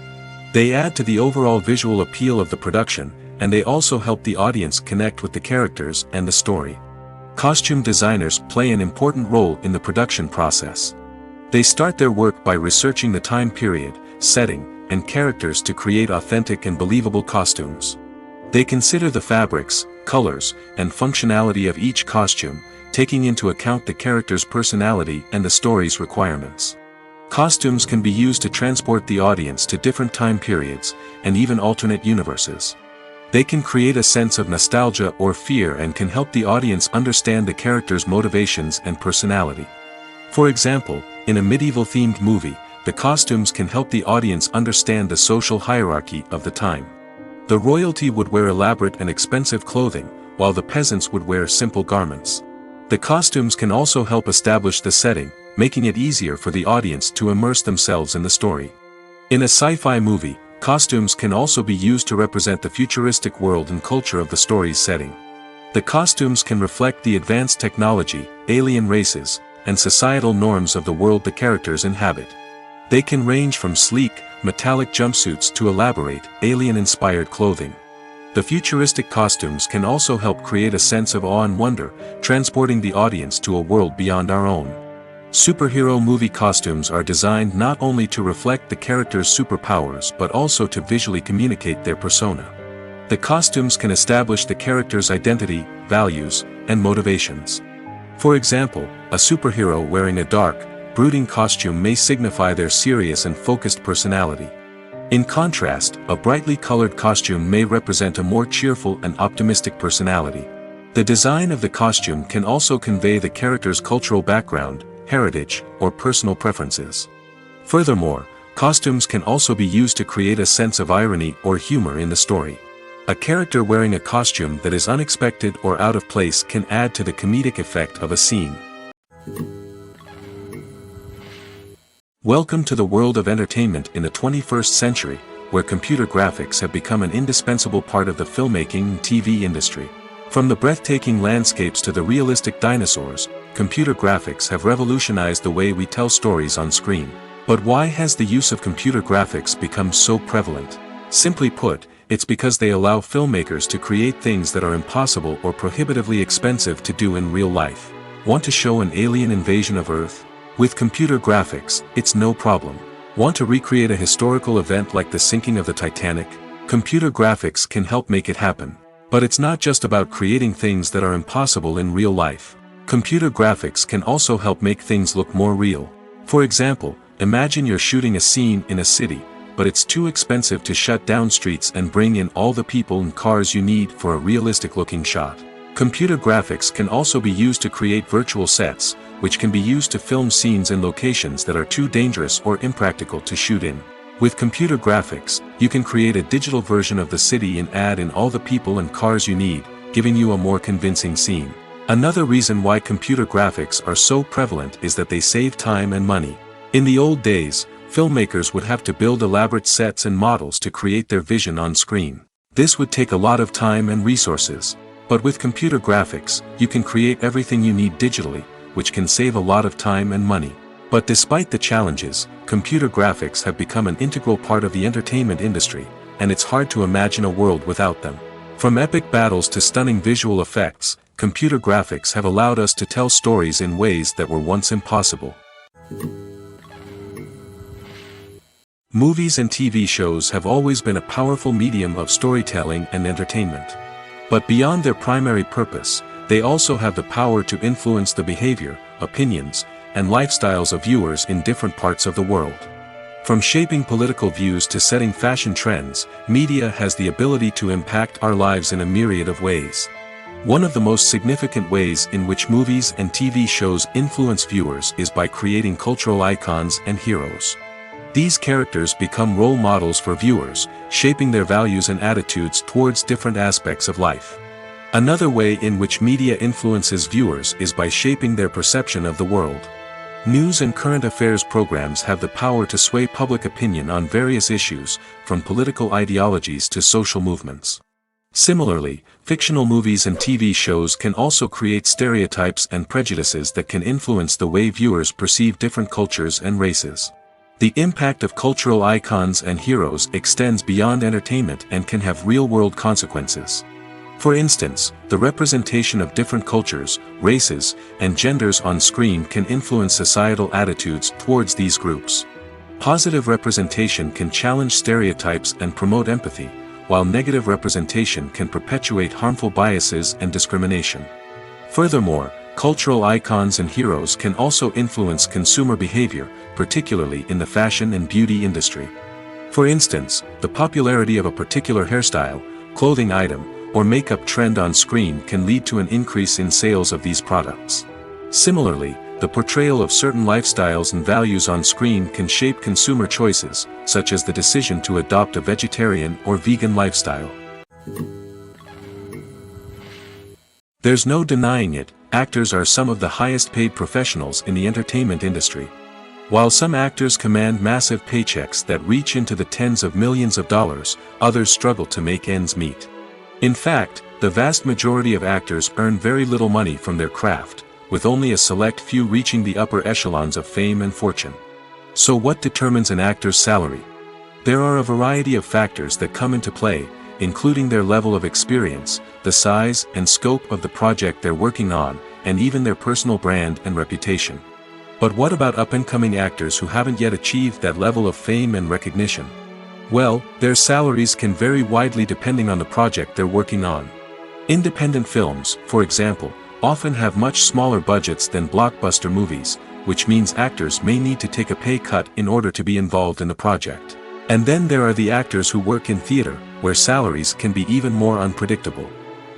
They add to the overall visual appeal of the production, and they also help the audience connect with the characters and the story. Costume designers play an important role in the production process. They start their work by researching the time period, setting, and characters to create authentic and believable costumes. They consider the fabrics, colors, and functionality of each costume, taking into account the character's personality and the story's requirements. Costumes can be used to transport the audience to different time periods, and even alternate universes. They can create a sense of nostalgia or fear and can help the audience understand the character's motivations and personality. For example, in a medieval-themed movie, the costumes can help the audience understand the social hierarchy of the time. The royalty would wear elaborate and expensive clothing, while the peasants would wear simple garments. The costumes can also help establish the setting, making it easier for the audience to immerse themselves in the story. In a sci-fi movie, costumes can also be used to represent the futuristic world and culture of the story's setting. The costumes can reflect the advanced technology, alien races, and societal norms of the world the characters inhabit. They can range from sleek, metallic jumpsuits to elaborate, alien-inspired clothing. The futuristic costumes can also help create a sense of awe and wonder, transporting the audience to a world beyond our own. Superhero movie costumes are designed not only to reflect the character's superpowers but also to visually communicate their persona. The costumes can establish the character's identity, values, and motivations. For example, a superhero wearing a dark, brooding costume may signify their serious and focused personality. In contrast, a brightly colored costume may represent a more cheerful and optimistic personality. The design of the costume can also convey the character's cultural background, heritage, or personal preferences. Furthermore, costumes can also be used to create a sense of irony or humor in the story. A character wearing a costume that is unexpected or out of place can add to the comedic effect of a scene. Welcome to the world of entertainment in the 21st century, where computer graphics have become an indispensable part of the filmmaking and TV industry. From the breathtaking landscapes to the realistic dinosaurs, computer graphics have revolutionized the way we tell stories on screen. But why has the use of computer graphics become so prevalent? Simply put, it's because they allow filmmakers to create things that are impossible or prohibitively expensive to do in real life. Want to show an alien invasion of Earth? With computer graphics, it's no problem. Want to recreate a historical event like the sinking of the Titanic? Computer graphics can help make it happen. But it's not just about creating things that are impossible in real life. Computer graphics can also help make things look more real. For example, imagine you're shooting a scene in a city, but it's too expensive to shut down streets and bring in all the people and cars you need for a realistic-looking shot. Computer graphics can also be used to create virtual sets, which can be used to film scenes in locations that are too dangerous or impractical to shoot in. With computer graphics, you can create a digital version of the city and add in all the people and cars you need, giving you a more convincing scene. Another reason why computer graphics are so prevalent is that they save time and money. In the old days, filmmakers would have to build elaborate sets and models to create their vision on screen. This would take a lot of time and resources. But with computer graphics, you can create everything you need digitally, which can save a lot of time and money. But despite the challenges, computer graphics have become an integral part of the entertainment industry, and it's hard to imagine a world without them. From epic battles to stunning visual effects, computer graphics have allowed us to tell stories in ways that were once impossible. Movies and TV shows have always been a powerful medium of storytelling and entertainment. But beyond their primary purpose, they also have the power to influence the behavior, opinions, and lifestyles of viewers in different parts of the world. From shaping political views to setting fashion trends, media has the ability to impact our lives in a myriad of ways. One of the most significant ways in which movies and TV shows influence viewers is by creating cultural icons and heroes. These characters become role models for viewers, shaping their values and attitudes towards different aspects of life. Another way in which media influences viewers is by shaping their perception of the world. News and current affairs programs have the power to sway public opinion on various issues, from political ideologies to social movements. Similarly, fictional movies and TV shows can also create stereotypes and prejudices that can influence the way viewers perceive different cultures and races. The impact of cultural icons and heroes extends beyond entertainment and can have real-world consequences. For instance, the representation of different cultures, races, and genders on screen can influence societal attitudes towards these groups. Positive representation can challenge stereotypes and promote empathy, while negative representation can perpetuate harmful biases and discrimination. Furthermore, Cultural icons and heroes can also influence consumer behavior, particularly in the fashion and beauty industry. For instance, the popularity of a particular hairstyle, clothing item, or makeup trend on screen can lead to an increase in sales of these products. Similarly, the portrayal of certain lifestyles and values on screen can shape consumer choices, such as the decision to adopt a vegetarian or vegan lifestyle. There's no denying it, actors are some of the highest paid professionals in the entertainment industry. While some actors command massive paychecks that reach into the tens of millions of dollars, others struggle to make ends meet. In fact, the vast majority of actors earn very little money from their craft, with only a select few reaching the upper echelons of fame and fortune. So what determines an actor's salary? There are a variety of factors that come into play, including their level of experience, the size and scope of the project they're working on, and even their personal brand and reputation. But what about up-and-coming actors who haven't yet achieved that level of fame and recognition? Well, their salaries can vary widely depending on the project they're working on. Independent films, for example, often have much smaller budgets than blockbuster movies, which means actors may need to take a pay cut in order to be involved in the project. And then there are the actors who work in theater, where salaries can be even more unpredictable.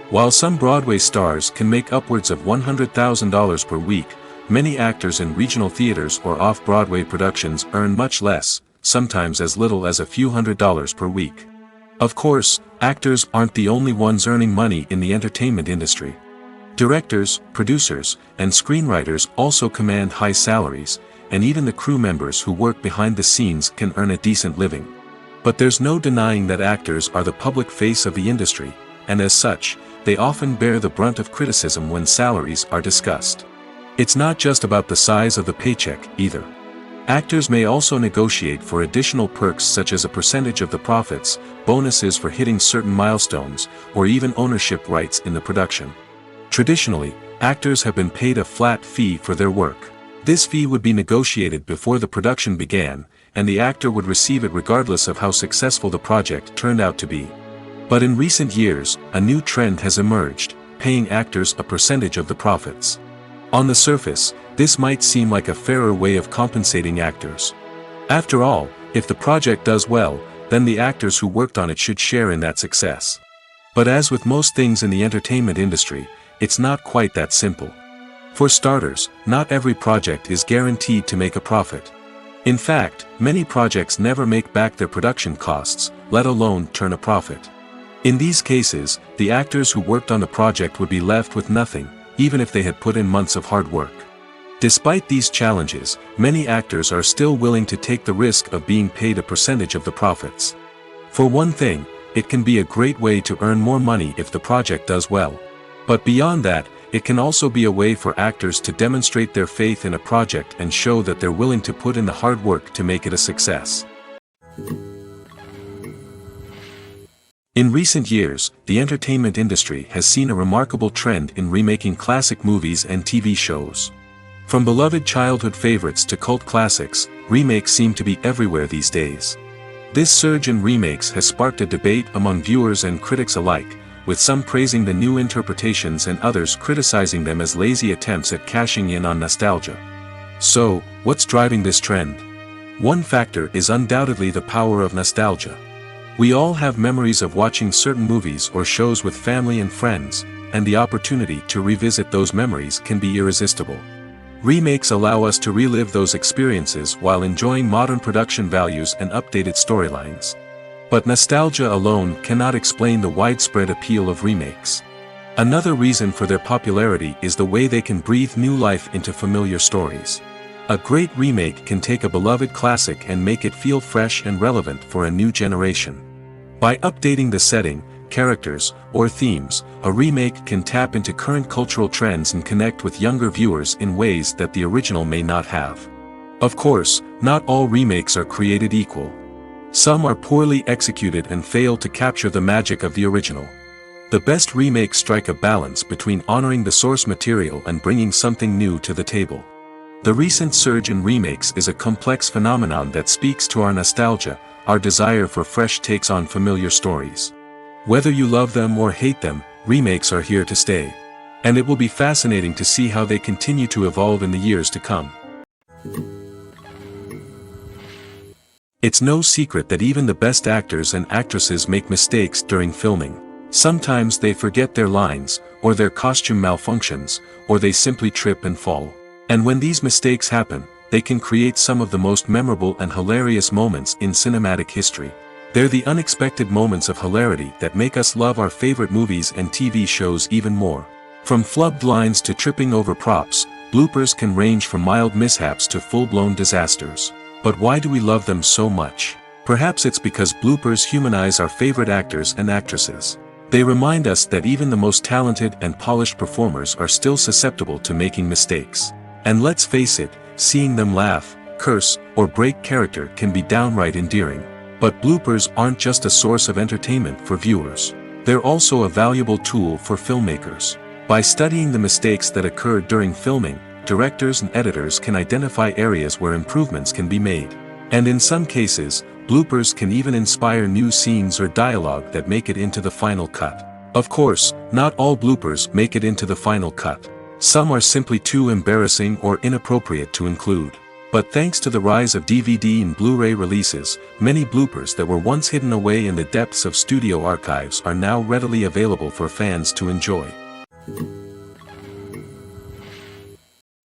While some Broadway stars can make upwards of $100,000 per week, many actors in regional theaters or off-Broadway productions earn much less, sometimes as little as a few $100s per week. Of course, actors aren't the only ones earning money in the entertainment industry. Directors, producers, and screenwriters also command high salaries, and even the crew members who work behind the scenes can earn a decent living. But there's no denying that actors are the public face of the industry, and as such, they often bear the brunt of criticism when salaries are discussed. It's not just about the size of the paycheck, either. Actors may also negotiate for additional perks such as a percentage of the profits, bonuses for hitting certain milestones, or even ownership rights in the production. Traditionally, actors have been paid a flat fee for their work. This fee would be negotiated before the production began, and the actor would receive it regardless of how successful the project turned out to be. But in recent years, a new trend has emerged, paying actors a percentage of the profits. On the surface, this might seem like a fairer way of compensating actors. After all, if the project does well, then the actors who worked on it should share in that success. But as with most things in the entertainment industry, it's not quite that simple. For starters, not every project is guaranteed to make a profit. In fact, many projects never make back their production costs, let alone turn a profit. In these cases, the actors who worked on the project would be left with nothing, even if they had put in months of hard work. Despite these challenges, many actors are still willing to take the risk of being paid a percentage of the profits. For one thing, it can be a great way to earn more money if the project does well. But beyond that, it can also be a way for actors to demonstrate their faith in a project and show that they're willing to put in the hard work to make it a success. In recent years, the entertainment industry has seen a remarkable trend in remaking classic movies and TV shows. From beloved childhood favorites to cult classics, remakes seem to be everywhere these days. This surge in remakes has sparked a debate among viewers and critics alike, with some praising the new interpretations and others criticizing them as lazy attempts at cashing in on nostalgia. So, what's driving this trend? One factor is undoubtedly the power of nostalgia. We all have memories of watching certain movies or shows with family and friends, and the opportunity to revisit those memories can be irresistible. Remakes allow us to relive those experiences while enjoying modern production values and updated storylines. But nostalgia alone cannot explain the widespread appeal of remakes. Another reason for their popularity is the way they can breathe new life into familiar stories. A great remake can take a beloved classic and make it feel fresh and relevant for a new generation. By updating the setting, characters, or themes, a remake can tap into current cultural trends and connect with younger viewers in ways that the original may not have. Of course, not all remakes are created equal. Some are poorly executed and fail to capture the magic of the original. The best remakes strike a balance between honoring the source material and bringing something new to the table. The recent surge in remakes is a complex phenomenon that speaks to our nostalgia, our desire for fresh takes on familiar stories. Whether you love them or hate them, remakes are here to stay. And it will be fascinating to see how they continue to evolve in the years to come. It's no secret that even the best actors and actresses make mistakes during filming. Sometimes they forget their lines, or their costume malfunctions, or they simply trip and fall. And when these mistakes happen, they can create some of the most memorable and hilarious moments in cinematic history. They're the unexpected moments of hilarity that make us love our favorite movies and TV shows even more. From flubbed lines to tripping over props, bloopers can range from mild mishaps to full-blown disasters. But why do we love them so much? Perhaps it's because bloopers humanize our favorite actors and actresses. They remind us that even the most talented and polished performers are still susceptible to making mistakes. And let's face it, seeing them laugh, curse, or break character can be downright endearing. But bloopers aren't just a source of entertainment for viewers. They're also a valuable tool for filmmakers. By studying the mistakes that occurred during filming, directors and editors can identify areas where improvements can be made. And in some cases, bloopers can even inspire new scenes or dialogue that make it into the final cut. Of course, not all bloopers make it into the final cut. Some are simply too embarrassing or inappropriate to include. But thanks to the rise of DVD and Blu-ray releases, many bloopers that were once hidden away in the depths of studio archives are now readily available for fans to enjoy.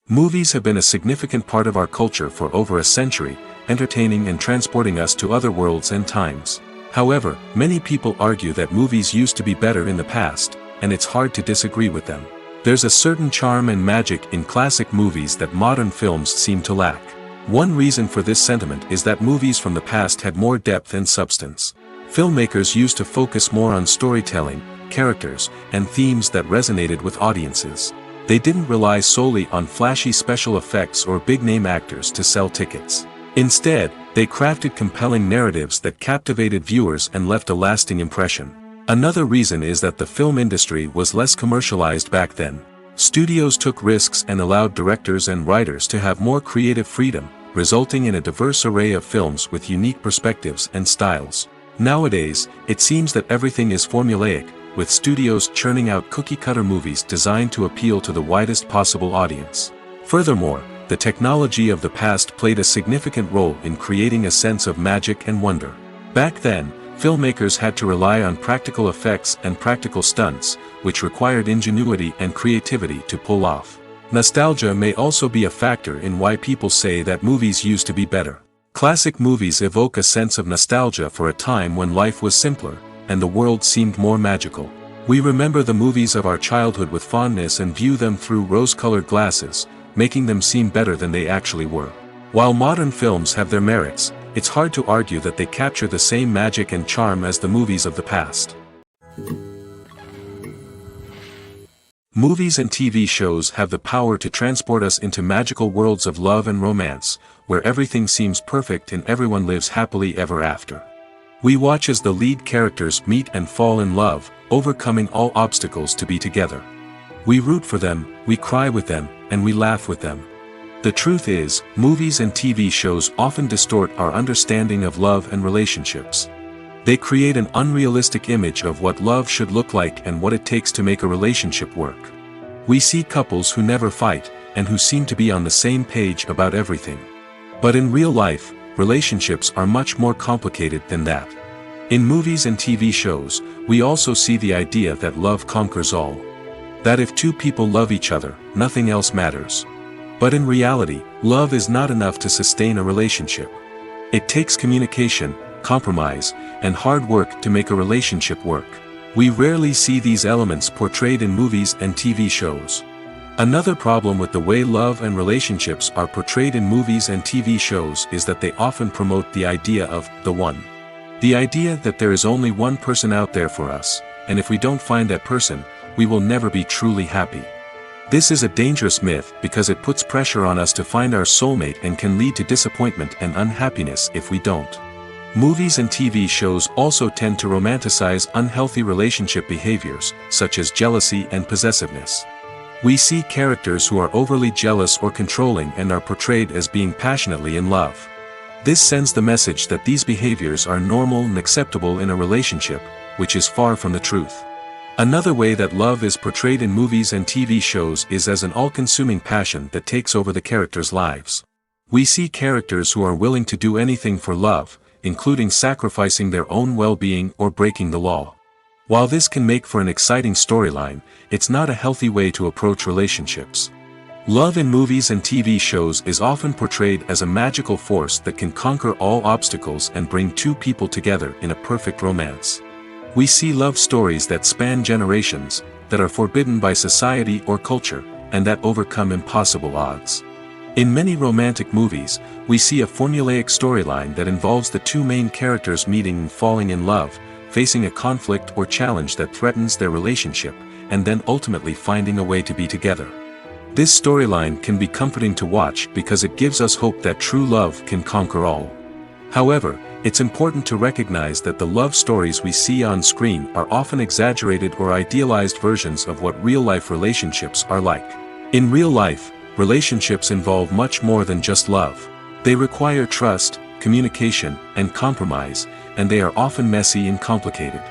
Movies have been a significant part of our culture for over a century, entertaining and transporting us to other worlds and times. However, many people argue that movies used to be better in the past, and it's hard to disagree with them. There's a certain charm and magic in classic movies that modern films seem to lack. One reason for this sentiment is that movies from the past had more depth and substance. Filmmakers used to focus more on storytelling, characters, and themes that resonated with audiences. They didn't rely solely on flashy special effects or big-name actors to sell tickets. Instead, they crafted compelling narratives that captivated viewers and left a lasting impression. Another reason is that the film industry was less commercialized back then. Studios took risks and allowed directors and writers to have more creative freedom, resulting in a diverse array of films with unique perspectives and styles. Nowadays, it seems that everything is formulaic, with studios churning out cookie-cutter movies designed to appeal to the widest possible audience. Furthermore, the technology of the past played a significant role in creating a sense of magic and wonder. Back then, filmmakers had to rely on practical effects and practical stunts, which required ingenuity and creativity to pull off. Nostalgia may also be a factor in why people say that movies used to be better. Classic movies evoke a sense of nostalgia for a time when life was simpler, and the world seemed more magical. We remember the movies of our childhood with fondness and view them through rose-colored glasses, making them seem better than they actually were. While modern films have their merits, it's hard to argue that they capture the same magic and charm as the movies of the past. Movies and TV shows have the power to transport us into magical worlds of love and romance, where everything seems perfect and everyone lives happily ever after. We watch as the lead characters meet and fall in love, overcoming all obstacles to be together. We root for them, we cry with them, and we laugh with them. The truth is, movies and TV shows often distort our understanding of love and relationships. They create an unrealistic image of what love should look like and what it takes to make a relationship work. We see couples who never fight, and who seem to be on the same page about everything. But in real life, relationships are much more complicated than that. In movies and TV shows, we also see the idea that love conquers all. That if two people love each other, nothing else matters. But in reality, love is not enough to sustain a relationship. It takes communication, compromise, and hard work to make a relationship work. We rarely see these elements portrayed in movies and TV shows. Another problem with the way love and relationships are portrayed in movies and TV shows is that they often promote the idea of the one. The idea that there is only one person out there for us, and if we don't find that person, we will never be truly happy. This is a dangerous myth because it puts pressure on us to find our soulmate and can lead to disappointment and unhappiness if we don't. Movies and TV shows also tend to romanticize unhealthy relationship behaviors, such as jealousy and possessiveness. We see characters who are overly jealous or controlling and are portrayed as being passionately in love. This sends the message that these behaviors are normal and acceptable in a relationship, which is far from the truth. Another way that love is portrayed in movies and TV shows is as an all-consuming passion that takes over the characters' lives. We see characters who are willing to do anything for love, including sacrificing their own well-being or breaking the law. While this can make for an exciting storyline, it's not a healthy way to approach relationships. Love in movies and TV shows is often portrayed as a magical force that can conquer all obstacles and bring two people together in a perfect romance. We see love stories that span generations, that are forbidden by society or culture, and that overcome impossible odds. In many romantic movies, we see a formulaic storyline that involves the two main characters meeting and falling in love, facing a conflict or challenge that threatens their relationship, and then ultimately finding a way to be together. This storyline can be comforting to watch because it gives us hope that true love can conquer all. However, it's important to recognize that the love stories we see on screen are often exaggerated or idealized versions of what real-life relationships are like. In real life, relationships involve much more than just love. They require trust, communication, and compromise, and they are often messy and complicated.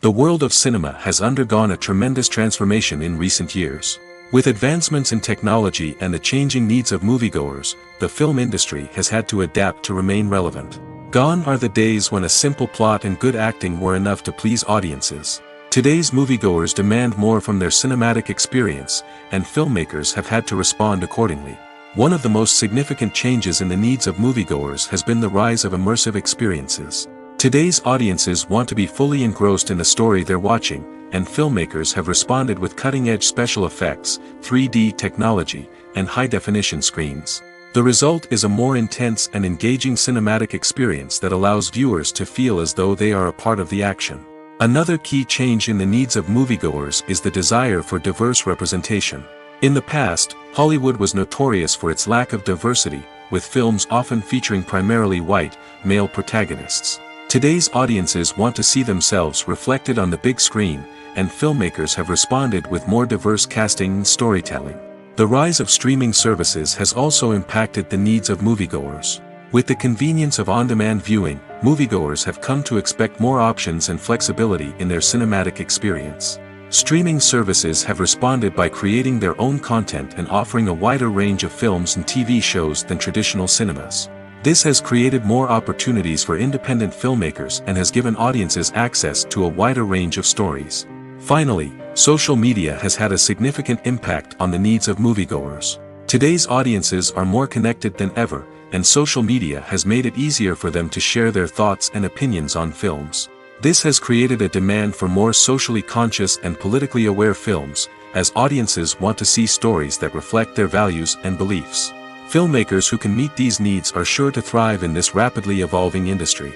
The world of cinema has undergone a tremendous transformation in recent years. With advancements in technology and the changing needs of moviegoers, the film industry has had to adapt to remain relevant. Gone are the days when a simple plot and good acting were enough to please audiences. Today's moviegoers demand more from their cinematic experience, and filmmakers have had to respond accordingly. One of the most significant changes in the needs of moviegoers has been the rise of immersive experiences. Today's audiences want to be fully engrossed in the story they're watching, and filmmakers have responded with cutting-edge special effects, 3D technology, and high-definition screens. The result is a more intense and engaging cinematic experience that allows viewers to feel as though they are a part of the action. Another key change in the needs of moviegoers is the desire for diverse representation. In the past, Hollywood was notorious for its lack of diversity, with films often featuring primarily white, male protagonists. Today's audiences want to see themselves reflected on the big screen, and filmmakers have responded with more diverse casting and storytelling. The rise of streaming services has also impacted the needs of moviegoers. With the convenience of on-demand viewing, moviegoers have come to expect more options and flexibility in their cinematic experience. Streaming services have responded by creating their own content and offering a wider range of films and TV shows than traditional cinemas. This has created more opportunities for independent filmmakers and has given audiences access to a wider range of stories. Finally, social media has had a significant impact on the needs of moviegoers. Today's audiences are more connected than ever, and social media has made it easier for them to share their thoughts and opinions on films. This has created a demand for more socially conscious and politically aware films, as audiences want to see stories that reflect their values and beliefs. Filmmakers who can meet these needs are sure to thrive in this rapidly evolving industry.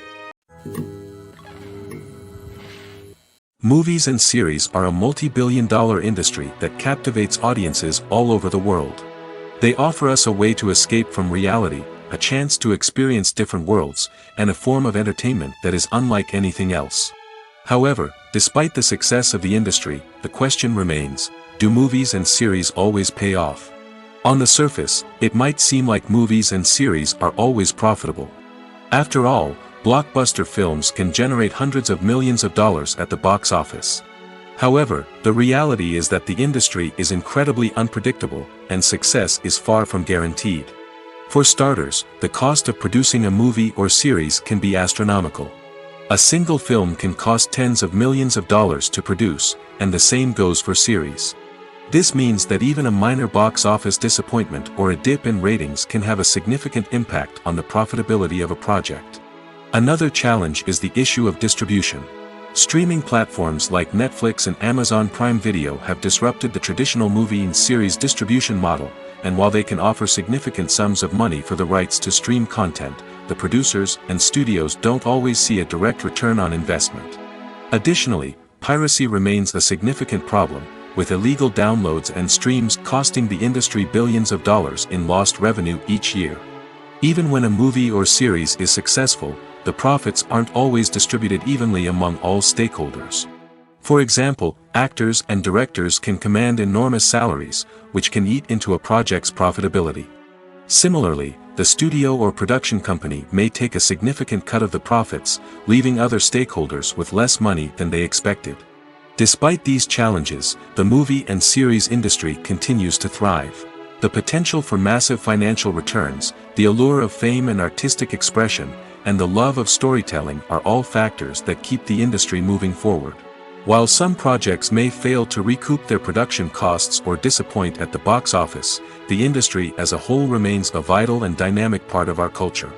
Movies and series are a multi-billion-dollar industry that captivates audiences all over the world. They offer us a way to escape from reality, a chance to experience different worlds, and a form of entertainment that is unlike anything else. However, despite the success of the industry, the question remains, do movies and series always pay off? On the surface, it might seem like movies and series are always profitable. After all, blockbuster films can generate hundreds of millions of dollars at the box office. However, the reality is that the industry is incredibly unpredictable, and success is far from guaranteed. For starters, the cost of producing a movie or series can be astronomical. A single film can cost tens of millions of dollars to produce, and the same goes for series. This means that even a minor box office disappointment or a dip in ratings can have a significant impact on the profitability of a project. Another challenge is the issue of distribution. Streaming platforms like Netflix and Amazon Prime Video have disrupted the traditional movie and series distribution model, and while they can offer significant sums of money for the rights to stream content, the producers and studios don't always see a direct return on investment. Additionally, piracy remains a significant problem, with illegal downloads and streams costing the industry billions of dollars in lost revenue each year. Even when a movie or series is successful, the profits aren't always distributed evenly among all stakeholders. For example, actors and directors can command enormous salaries, which can eat into a project's profitability. Similarly, the studio or production company may take a significant cut of the profits, leaving other stakeholders with less money than they expected. Despite these challenges, the movie and series industry continues to thrive. The potential for massive financial returns, the allure of fame and artistic expression, and the love of storytelling are all factors that keep the industry moving forward. While some projects may fail to recoup their production costs or disappoint at the box office, the industry as a whole remains a vital and dynamic part of our culture.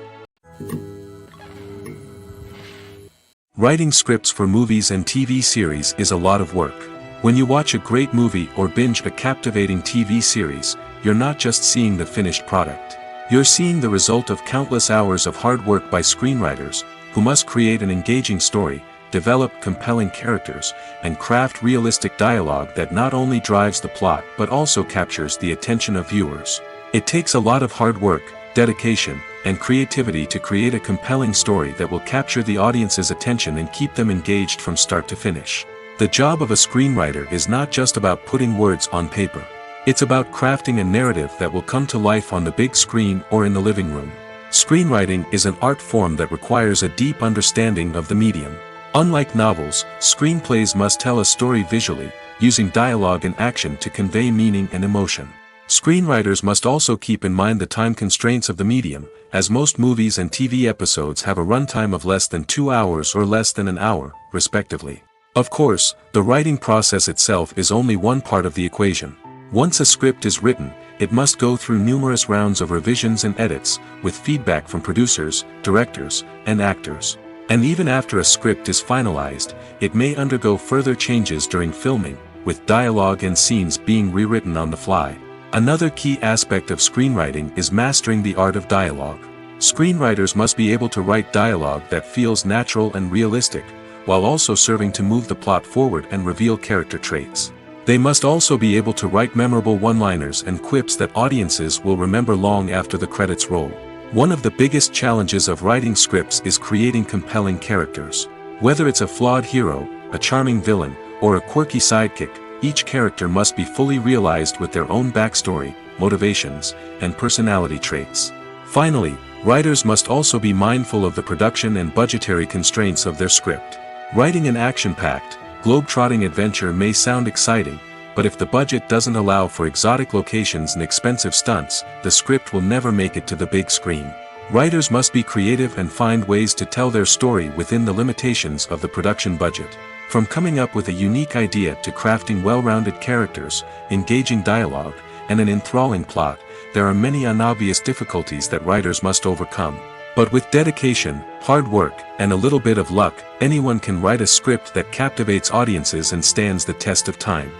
Writing scripts for movies and TV series is a lot of work. When you watch a great movie or binge a captivating TV series, you're not just seeing the finished product. You're seeing the result of countless hours of hard work by screenwriters, who must create an engaging story, develop compelling characters, and craft realistic dialogue that not only drives the plot but also captures the attention of viewers. It takes a lot of hard work, dedication, and creativity to create a compelling story that will capture the audience's attention and keep them engaged from start to finish. The job of a screenwriter is not just about putting words on paper. It's about crafting a narrative that will come to life on the big screen or in the living room. Screenwriting is an art form that requires a deep understanding of the medium. Unlike novels, screenplays must tell a story visually, using dialogue and action to convey meaning and emotion. Screenwriters must also keep in mind the time constraints of the medium, as most movies and TV episodes have a runtime of less than 2 hours or less than an hour, respectively. Of course, the writing process itself is only one part of the equation. Once a script is written, it must go through numerous rounds of revisions and edits, with feedback from producers, directors, and actors. And even after a script is finalized, it may undergo further changes during filming, with dialogue and scenes being rewritten on the fly. Another key aspect of screenwriting is mastering the art of dialogue. Screenwriters must be able to write dialogue that feels natural and realistic, while also serving to move the plot forward and reveal character traits. They must also be able to write memorable one-liners and quips that audiences will remember long after the credits roll. One of the biggest challenges of writing scripts is creating compelling characters. Whether it's a flawed hero, a charming villain, or a quirky sidekick, each character must be fully realized with their own backstory, motivations, and personality traits. Finally, writers must also be mindful of the production and budgetary constraints of their script. Writing an action-packed, globe-trotting adventure may sound exciting, but if the budget doesn't allow for exotic locations and expensive stunts, the script will never make it to the big screen. Writers must be creative and find ways to tell their story within the limitations of the production budget. From coming up with a unique idea to crafting well-rounded characters, engaging dialogue, and an enthralling plot, there are many unobvious difficulties that writers must overcome. But with dedication, hard work, and a little bit of luck, anyone can write a script that captivates audiences and stands the test of time.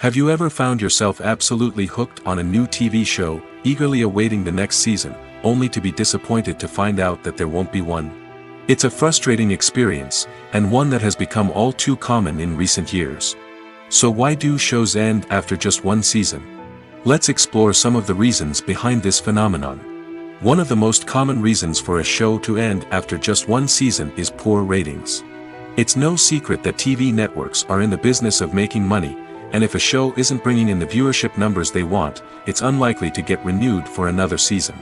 Have you ever found yourself absolutely hooked on a new TV show, eagerly awaiting the next season, only to be disappointed to find out that there won't be one? It's a frustrating experience, and one that has become all too common in recent years. So why do shows end after just one season? Let's explore some of the reasons behind this phenomenon. One of the most common reasons for a show to end after just one season is poor ratings. It's no secret that TV networks are in the business of making money, and if a show isn't bringing in the viewership numbers they want, it's unlikely to get renewed for another season.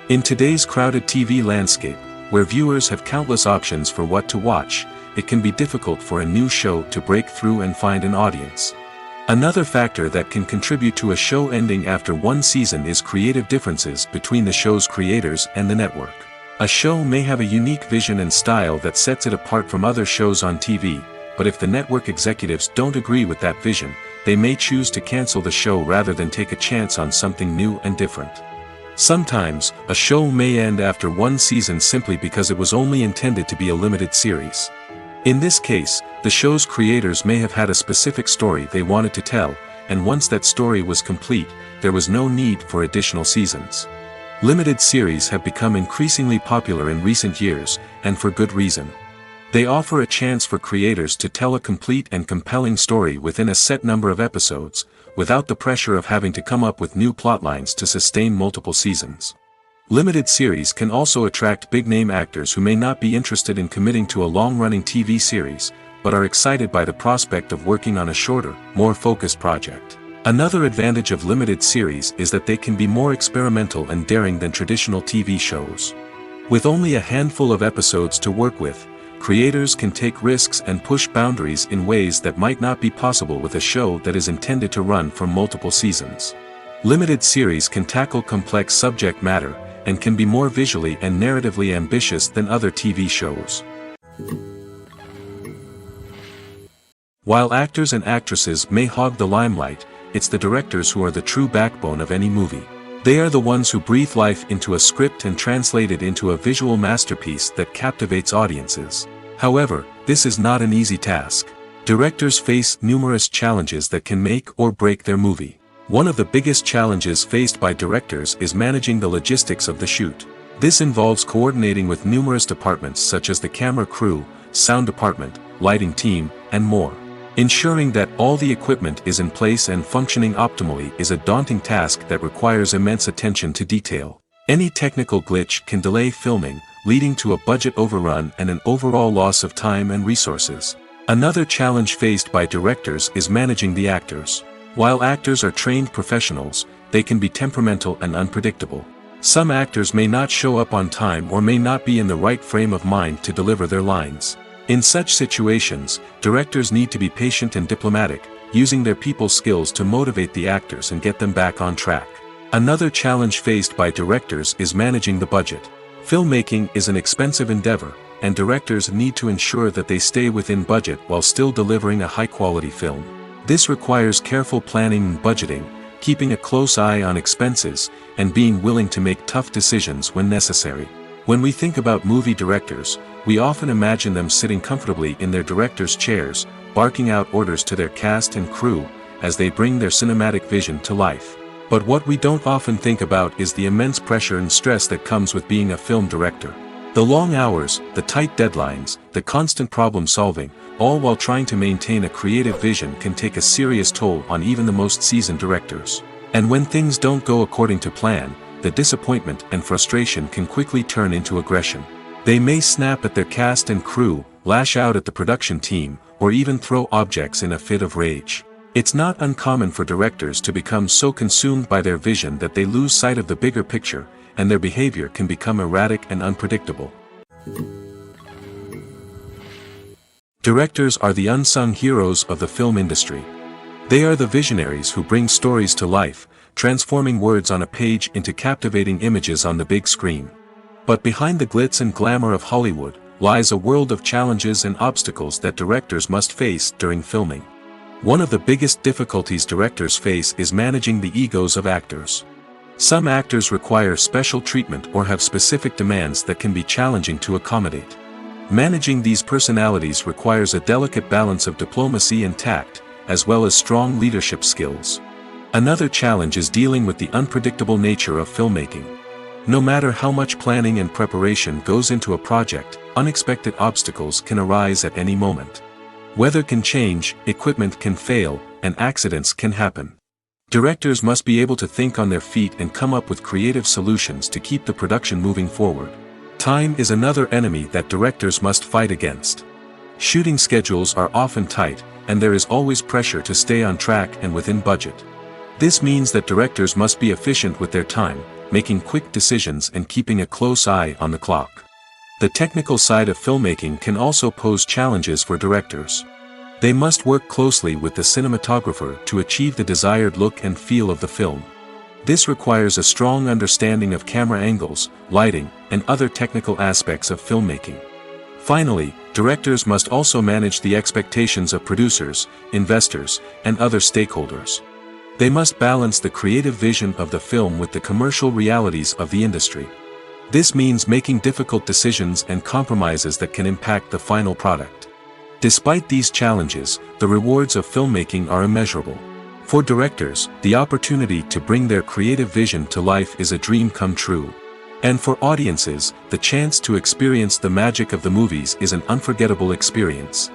In today's crowded TV landscape, where viewers have countless options for what to watch, it can be difficult for a new show to break through and find an audience. Another factor that can contribute to a show ending after one season is creative differences between the show's creators and the network. A show may have a unique vision and style that sets it apart from other shows on TV, but if the network executives don't agree with that vision, they may choose to cancel the show rather than take a chance on something new and different. Sometimes, a show may end after one season simply because it was only intended to be a limited series. In this case, the show's creators may have had a specific story they wanted to tell, and once that story was complete, there was no need for additional seasons. Limited series have become increasingly popular in recent years, and for good reason. They offer a chance for creators to tell a complete and compelling story within a set number of episodes, without the pressure of having to come up with new plotlines to sustain multiple seasons. Limited series can also attract big-name actors who may not be interested in committing to a long-running TV series, but are excited by the prospect of working on a shorter, more focused project. Another advantage of limited series is that they can be more experimental and daring than traditional TV shows. With only a handful of episodes to work with, creators can take risks and push boundaries in ways that might not be possible with a show that is intended to run for multiple seasons. Limited series can tackle complex subject matter and can be more visually and narratively ambitious than other TV shows. While actors and actresses may hog the limelight, it's the directors who are the true backbone of any movie. They are the ones who breathe life into a script and translate it into a visual masterpiece that captivates audiences. However, this is not an easy task. Directors face numerous challenges that can make or break their movie. One of the biggest challenges faced by directors is managing the logistics of the shoot. This involves coordinating with numerous departments such as the camera crew, sound department, lighting team, and more. Ensuring that all the equipment is in place and functioning optimally is a daunting task that requires immense attention to detail. Any technical glitch can delay filming, leading to a budget overrun and an overall loss of time and resources. Another challenge faced by directors is managing the actors. While actors are trained professionals, they can be temperamental and unpredictable. Some actors may not show up on time or may not be in the right frame of mind to deliver their lines. In such situations, directors need to be patient and diplomatic, using their people skills to motivate the actors and get them back on track. Another challenge faced by directors is managing the budget. Filmmaking is an expensive endeavor, and directors need to ensure that they stay within budget while still delivering a high-quality film. This requires careful planning and budgeting, keeping a close eye on expenses, and being willing to make tough decisions when necessary. When we think about movie directors, we often imagine them sitting comfortably in their director's chairs, barking out orders to their cast and crew, as they bring their cinematic vision to life. But what we don't often think about is the immense pressure and stress that comes with being a film director. The long hours, the tight deadlines, the constant problem solving, all while trying to maintain a creative vision can take a serious toll on even the most seasoned directors. And when things don't go according to plan, the disappointment and frustration can quickly turn into aggression. They may snap at their cast and crew, lash out at the production team, or even throw objects in a fit of rage. It's not uncommon for directors to become so consumed by their vision that they lose sight of the bigger picture, and their behavior can become erratic and unpredictable. Directors are the unsung heroes of the film industry. They are the visionaries who bring stories to life, transforming words on a page into captivating images on the big screen. But behind the glitz and glamour of Hollywood, lies a world of challenges and obstacles that directors must face during filming. One of the biggest difficulties directors face is managing the egos of actors. Some actors require special treatment or have specific demands that can be challenging to accommodate. Managing these personalities requires a delicate balance of diplomacy and tact, as well as strong leadership skills. Another challenge is dealing with the unpredictable nature of filmmaking. No matter how much planning and preparation goes into a project, unexpected obstacles can arise at any moment. Weather can change, equipment can fail, and accidents can happen. Directors must be able to think on their feet and come up with creative solutions to keep the production moving forward. Time is another enemy that directors must fight against. Shooting schedules are often tight, and there is always pressure to stay on track and within budget. This means that directors must be efficient with their time, making quick decisions and keeping a close eye on the clock. The technical side of filmmaking can also pose challenges for directors. They must work closely with the cinematographer to achieve the desired look and feel of the film. This requires a strong understanding of camera angles, lighting, and other technical aspects of filmmaking. Finally, directors must also manage the expectations of producers, investors, and other stakeholders. They must balance the creative vision of the film with the commercial realities of the industry. This means making difficult decisions and compromises that can impact the final product. Despite these challenges, the rewards of filmmaking are immeasurable. For directors, the opportunity to bring their creative vision to life is a dream come true. And for audiences, the chance to experience the magic of the movies is an unforgettable experience.